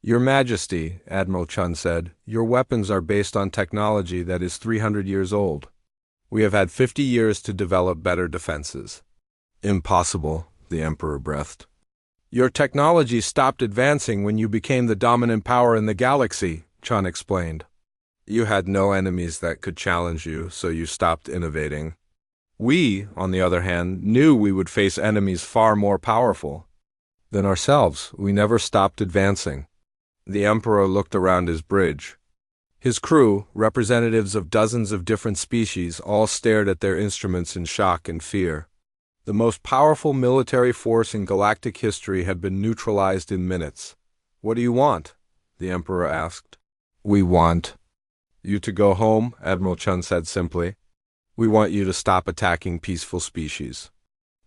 "Your Majesty," Admiral Chun said, "your weapons are based on technology that is 300 years old. We have had 50 years to develop better defenses." "Impossible," the Emperor breathed. "Your technology stopped advancing when you became the dominant power in the galaxy," Chun explained. "You had no enemies that could challenge you, so you stopped innovating. We, on the other hand, knew we would face enemies far more powerful than ourselves. We never stopped advancing." The Emperor looked around his bridge. His crew, representatives of dozens of different species, all stared at their instruments in shock and fear. The most powerful military force in galactic history had been neutralized in minutes. "What do you want?" the Emperor asked. "We want you to go home," Admiral Chun said simply. "We want you to stop attacking peaceful species.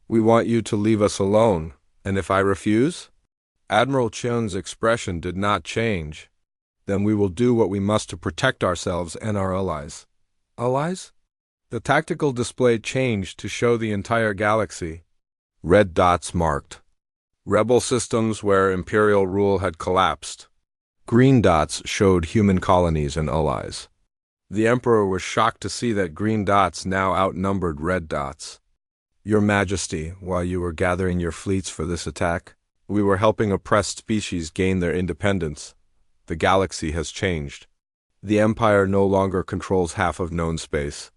We want you to leave us alone. And if I refuse?" Admiral Chun's expression did not change. "Then we will do what we must to protect ourselves and our allies." "Allies?" The tactical display changed to show the entire galaxy. Red dots marked rebel systems where Imperial rule had collapsed. Green dots showed human colonies and allies. The Emperor was shocked to see that green dots now outnumbered red dots. "Your Majesty, while you were gathering your fleets for this attack, we were helping oppressed species gain their independence. The galaxy has changed. The Empire no longer controls half of known space."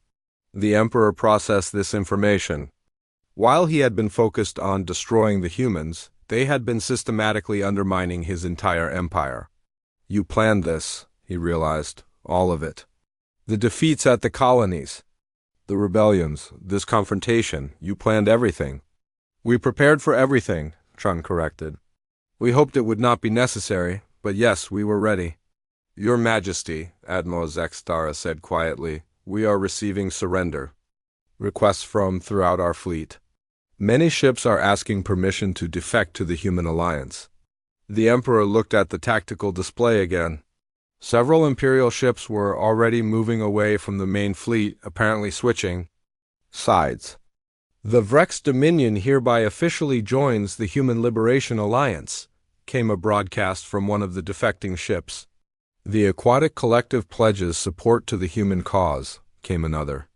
The Emperor processed this information. While he had been focused on destroying the humans, they had been systematically undermining his entire empire. You planned this, he realized, all of it. The defeats at the colonies, the rebellions, this confrontation, you planned everything. We prepared for everything, Chun corrected. We hoped it would not be necessary, but yes, we were ready. Your Majesty, Admiral Zextara said quietly, we are receiving surrender requests from throughout our fleet. Many ships are asking permission to defect to the human alliance. The Emperor looked at the tactical display again. Several Imperial ships were already moving away from the main fleet, apparently switching sides. The Vrex Dominion hereby officially joins the Human Liberation Alliance, came a broadcast from one of the defecting ships. The Aquatic Collective pledges support to the human cause, came another.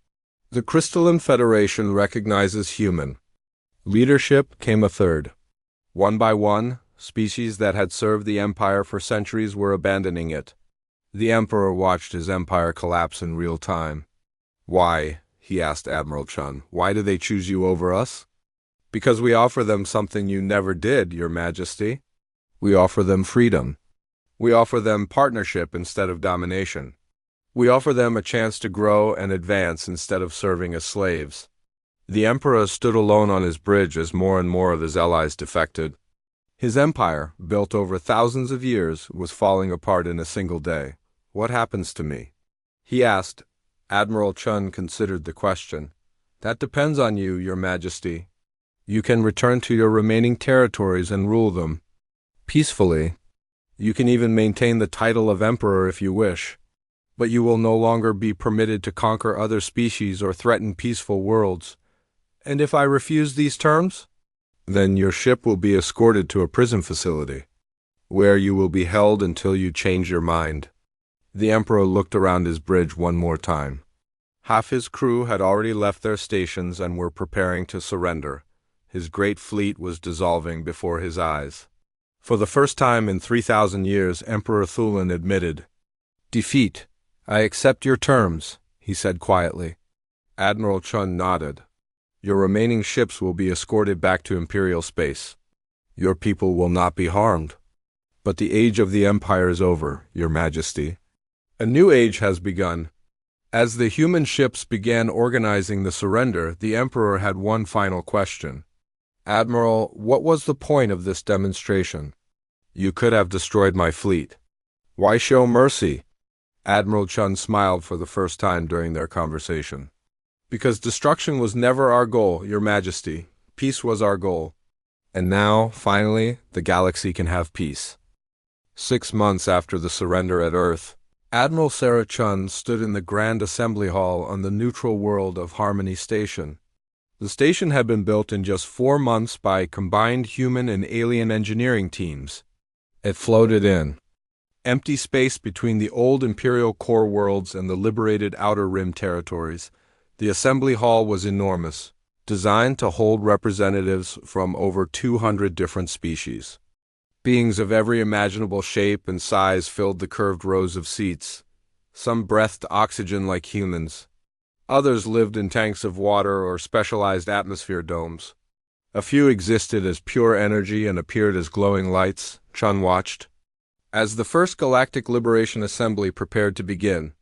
The Crystalline Federation recognizes human leadership, came a third. One by one, species that had served the Empire for centuries were abandoning it. The Emperor watched his empire collapse in real time. Why, he asked Admiral Chun, why do they choose you over us? Because we offer them something you never did, Your Majesty. We offer them freedom. We offer them partnership instead of domination. We offer them a chance to grow and advance instead of serving as slaves. The Emperor stood alone on his bridge as more and more of his allies defected. His empire, built over thousands of years, was falling apart in a single day. What happens to me? He asked. Admiral Chun considered the question. That depends on you, Your Majesty. You can return to your remaining territories and rule them peacefully. You can even maintain the title of Emperor if you wish. But you will no longer be permitted to conquer other species or threaten peaceful worlds. And if I refuse these terms? Then your ship will be escorted to a prison facility, where you will be held until you change your mind. The Emperor looked around his bridge one more time. Half his crew had already left their stations and were preparing to surrender. His great fleet was dissolving before his eyes. For the first time in 3,000 years, Emperor Thulin admitted, "Defeat. I accept your terms," he said quietly. Admiral Chun nodded. Your remaining ships will be escorted back to Imperial space. Your people will not be harmed. But the age of the Empire is over, Your Majesty. A new age has begun. As the human ships began organizing the surrender, the Emperor had one final question. Admiral, what was the point of this demonstration? You could have destroyed my fleet. Why show mercy? Admiral Chun smiled for the first time during their conversation. Because destruction was never our goal, Your Majesty. Peace was our goal. And now, finally, the galaxy can have peace. 6 months after the surrender at Earth, Admiral Sarah Chun stood in the Grand Assembly Hall on the neutral world of Harmony Station. The station had been built in just 4 months by combined human and alien engineering teams. It floated in empty space between the old Imperial core worlds and the liberated Outer Rim territories. The assembly hall was enormous, designed to hold representatives from over 200 different species. Beings of every imaginable shape and size filled the curved rows of seats. Some breathed oxygen like humans. Others lived in tanks of water or specialized atmosphere domes. A few existed as pure energy and appeared as glowing lights. Chun watched as the first Galactic Liberation Assembly prepared to begin.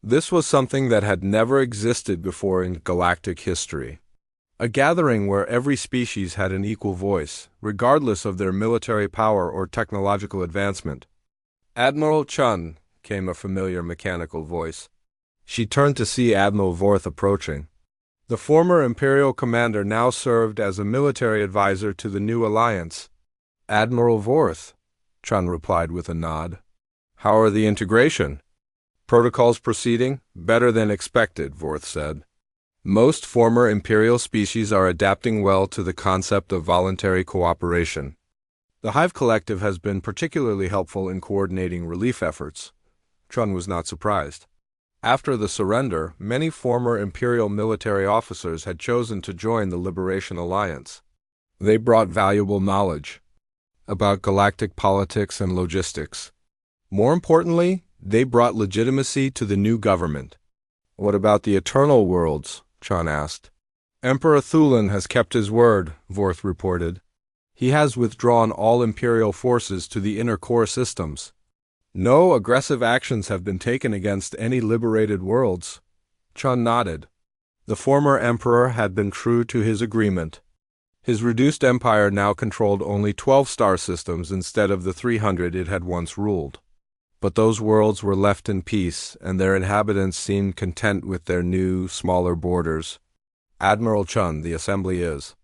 This was something that had never existed before in galactic history. A gathering where every species had an equal voice, regardless of their military power or technological advancement. Admiral Chun, came a familiar mechanical voice. She turned to see Admiral Vorth approaching. The former Imperial commander now served as a military advisor to the new alliance. Admiral Vorth, Chun replied with a nod. How are the integration? Protocols proceeding? Better than expected, Vorth said. Most former Imperial species are adapting well to the concept of voluntary cooperation. The Hive Collective has been particularly helpful in coordinating relief efforts. Chun was not surprised. After the surrender, many former Imperial military officers had chosen to join the Liberation Alliance. They brought valuable knowledge about galactic politics and logistics. More importantly, they brought legitimacy to the new government. What about the eternal worlds? Chun asked. Emperor Thulin has kept his word, Vorth reported. He has withdrawn all Imperial forces to the inner core systems. No aggressive actions have been taken against any liberated worlds. Chun nodded. The former emperor had been true to his agreement. His reduced empire now controlled only 12 star systems instead of the 300 it had once ruled. But those worlds were left in peace, and their inhabitants seemed content with their new, smaller borders. Admiral Chun, the assembly is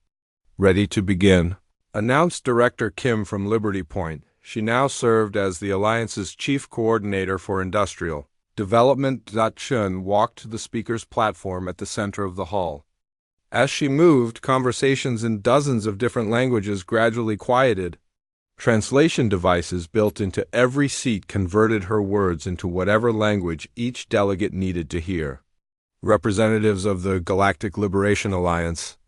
ready to begin, announced Director Kim from Liberty Point. She now served as the Alliance's chief coordinator for industrial development. Chun walked to the speaker's platform at the center of the hall. As she moved, conversations in dozens of different languages gradually quieted. Translation devices built into every seat converted her words into whatever language each delegate needed to hear. Representatives of the Galactic Liberation Alliance.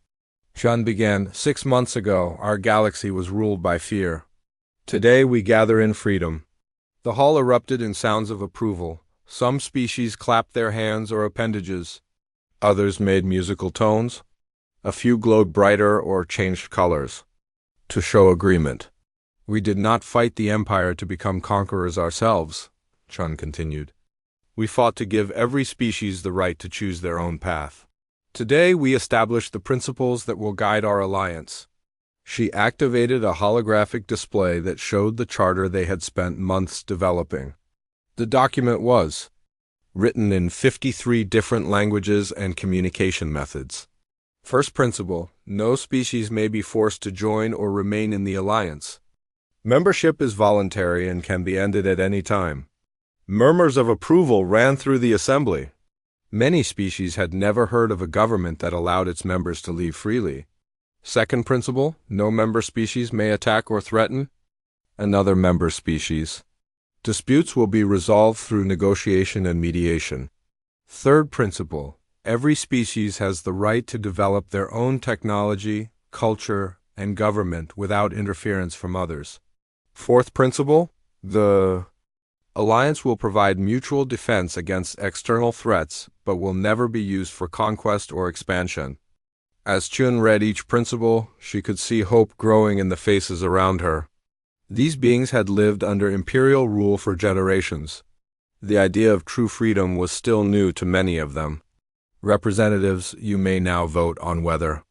Chun began, 6 months ago, our galaxy was ruled by fear. Today we gather in freedom. The hall erupted in sounds of approval. Some species clapped their hands or appendages. Others made musical tones. A few glowed brighter or changed colors to show agreement. We did not fight the Empire to become conquerors ourselves, Chun continued. We fought to give every species the right to choose their own path. Today we established the principles that will guide our alliance. She activated a holographic display that showed the charter they had spent months developing. The document was written in 53 different languages and communication methods. First principle, no species may be forced to join or remain in the alliance. Membership is voluntary and can be ended at any time. Murmurs of approval ran through the assembly. Many species had never heard of a government that allowed its members to leave freely. Second principle, no member species may attack or threaten another member species. Disputes will be resolved through negotiation and mediation. Third principle, every species has the right to develop their own technology, culture, and government without interference from others. Fourth principle, the alliance will provide mutual defense against external threats, but will never be used for conquest or expansion. As Chun read each principle, she could see hope growing in the faces around her. These beings had lived under Imperial rule for generations. The idea of true freedom was still new to many of them. Representatives, you may now vote on whether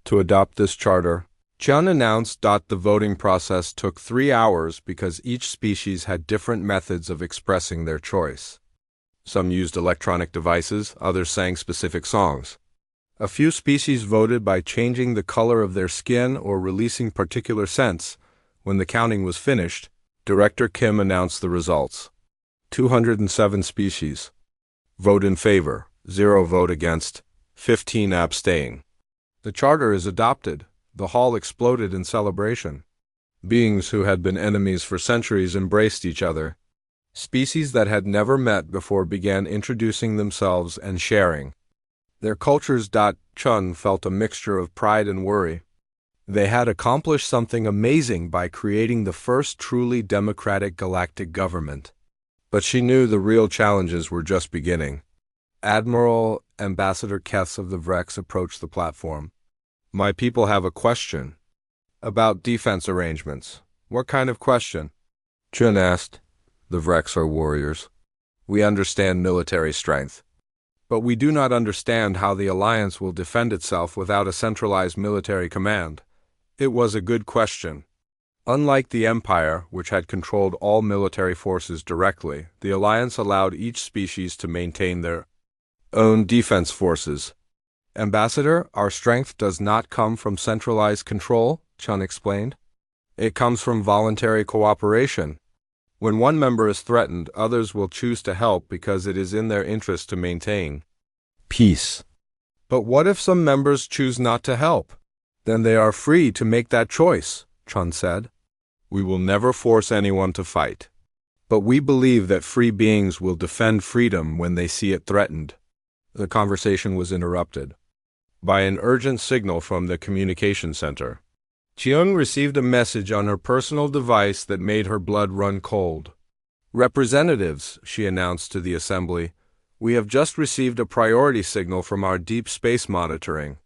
to adopt this charter. Chun announced the voting process took 3 hours because each species had different methods of expressing their choice. Some used electronic devices, others sang specific songs. A few species voted by changing the color of their skin or releasing particular scents. When the counting was finished, Director Kim announced the results. 207 species. Vote in favor, 0 vote against, 15 abstain. The charter is adopted. The hall exploded in celebration. Beings who had been enemies for centuries embraced each other. Species that had never met before began introducing themselves and sharing their cultures. Chun felt a mixture of pride and worry. They had accomplished something amazing by creating the first truly democratic galactic government. But she knew the real challenges were just beginning. Admiral Ambassador Kess of the Vrex approached the platform. My people have a question. About defense arrangements. What kind of question? Chun asked. The Vrex are warriors. We understand military strength. But we do not understand how the Alliance will defend itself without a centralized military command. It was a good question. Unlike the Empire, which had controlled all military forces directly, the Alliance allowed each species to maintain their own defense forces. Ambassador, our strength does not come from centralized control, Chun explained. It comes from voluntary cooperation. When one member is threatened, others will choose to help because it is in their interest to maintain peace. But what if some members choose not to help? Then they are free to make that choice, Chun said. We will never force anyone to fight. But we believe that free beings will defend freedom when they see it threatened. The conversation was interrupted by an urgent signal from the communication center. Cheung received a message on her personal device that made her blood run cold. Representatives, she announced to the assembly, we have just received a priority signal from our deep space monitoring.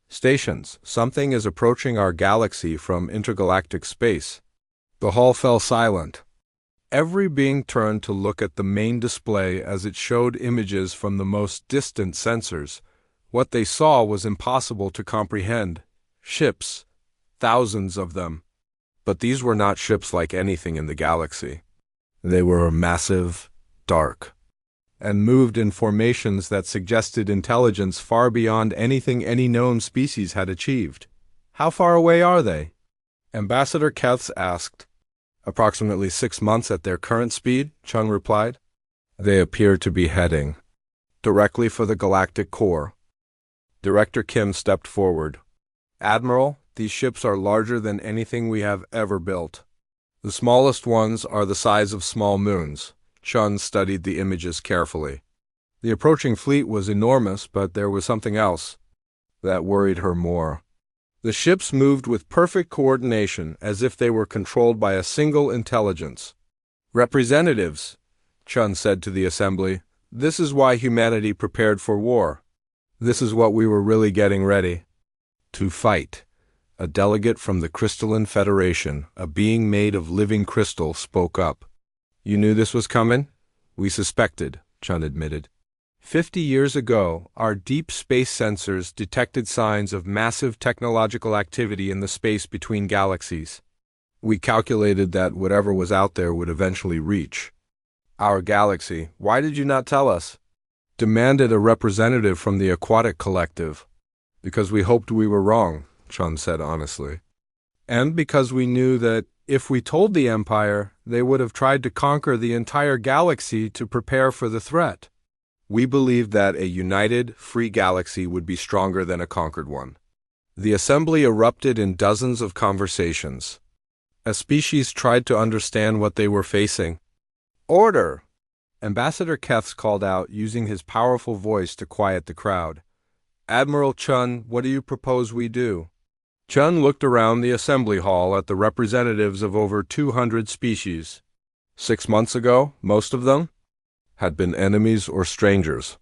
Stations, something is approaching our galaxy from intergalactic space. The hall fell silent. Every being turned to look at the main display as it showed images from the most distant sensors. What they saw was impossible to comprehend. Ships, thousands of them. But these were not ships like anything in the galaxy. They were massive, dark, and moved in formations that suggested intelligence far beyond anything any known species had achieved. How far away are they? Ambassador Keths asked. Approximately 6 months at their current speed, Chung replied. They appear to be heading directly for the galactic core. Director Kim stepped forward. Admiral, these ships are larger than anything we have ever built. The smallest ones are the size of small moons. Chun studied the images carefully. The approaching fleet was enormous, but there was something else that worried her more. The ships moved with perfect coordination, as if they were controlled by a single intelligence. Representatives, Chun said to the assembly, this is why humanity prepared for war. This is what we were really getting ready to fight. A delegate from the Crystalline Federation, a being made of living crystal, spoke up. You knew this was coming? We suspected, Chun admitted. 50 years ago, our deep space sensors detected signs of massive technological activity in the space between galaxies. We calculated that whatever was out there would eventually reach our galaxy. Why did you not tell us? Demanded a representative from the Aquatic Collective. Because we hoped we were wrong, Chun said honestly. And because we knew that if we told the Empire, they would have tried to conquer the entire galaxy to prepare for the threat. We believed that a united, free galaxy would be stronger than a conquered one. The assembly erupted in dozens of conversations. A species tried to understand what they were facing. Order! Ambassador Keths called out, using his powerful voice to quiet the crowd. Admiral Chun, what do you propose we do? Chun looked around the assembly hall at the representatives of over 200 species. 6 months ago, most of them had been enemies or strangers.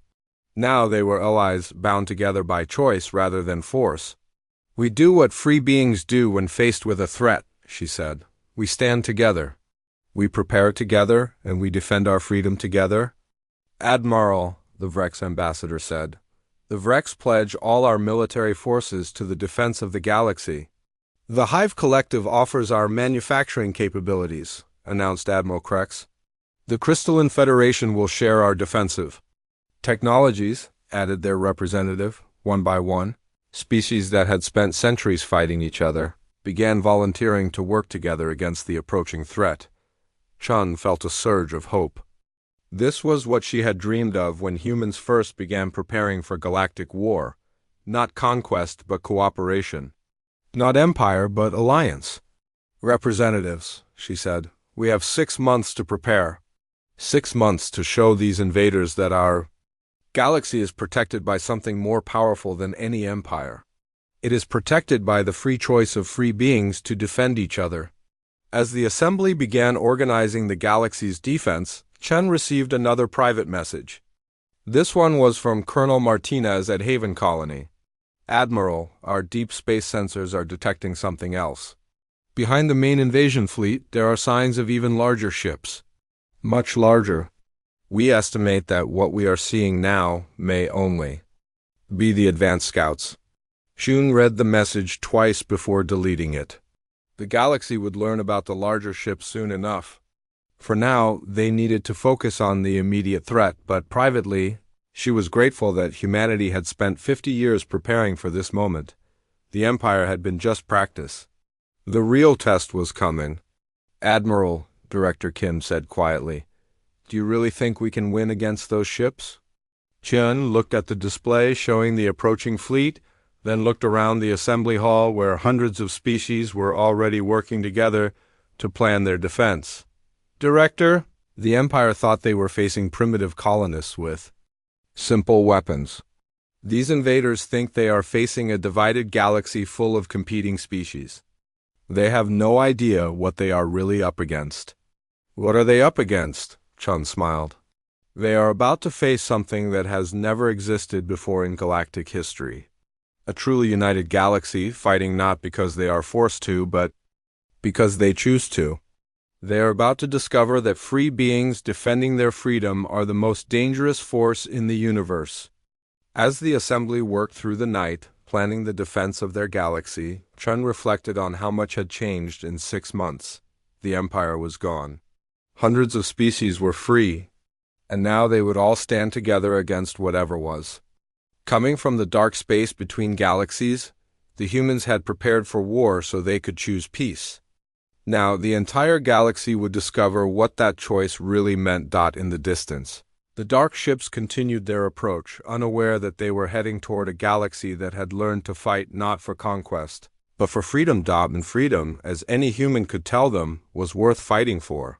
Now they were allies bound together by choice rather than force. We do what free beings do when faced with a threat, she said. We stand together. We prepare together, and we defend our freedom together. Admiral, the Vrex ambassador said, the Vrex pledge all our military forces to the defense of the galaxy. The Hive Collective offers our manufacturing capabilities, announced Admiral Krex. The Crystalline Federation will share our defensive technologies, added their representative, one by one. Species that had spent centuries fighting each other began volunteering to work together against the approaching threat. Chun felt a surge of hope. This was what she had dreamed of when humans first began preparing for galactic war. Not conquest, but cooperation. Not empire, but alliance. Representatives, she said, we have 6 months to prepare. 6 months to show these invaders that our galaxy is protected by something more powerful than any empire. It is protected by the free choice of free beings to defend each other. As the assembly began organizing the galaxy's defense, Chen received another private message. This one was from Colonel Martinez at Haven Colony. Admiral, our deep space sensors are detecting something else. Behind the main invasion fleet, there are signs of even larger ships. Much larger. We estimate that what we are seeing now may only be the advanced scouts. Shun read the message twice before deleting it. The galaxy would learn about the larger ships soon enough. For now, they needed to focus on the immediate threat, but privately, she was grateful that humanity had spent 50 years preparing for this moment. The Empire had been just practice. The real test was coming. Admiral, Director Kim said quietly, do you really think we can win against those ships? Chun looked at the display showing the approaching fleet, then looked around the assembly hall where hundreds of species were already working together to plan their defense. Director, the Empire thought they were facing primitive colonists with simple weapons. These invaders think they are facing a divided galaxy full of competing species. They have no idea what they are really up against. What are they up against? Chun smiled. They are about to face something that has never existed before in galactic history. A truly united galaxy, fighting not because they are forced to, but because they choose to. They are about to discover that free beings defending their freedom are the most dangerous force in the universe. As the assembly worked through the night, planning the defense of their galaxy, Chun reflected on how much had changed in 6 months. The Empire was gone. Hundreds of species were free, and now they would all stand together against whatever was. Coming from the dark space between galaxies, the humans had prepared for war so they could choose peace. Now, the entire galaxy would discover what that choice really meant. In the distance, the dark ships continued their approach, unaware that they were heading toward a galaxy that had learned to fight not for conquest, but for freedom. And freedom, as any human could tell them, was worth fighting for.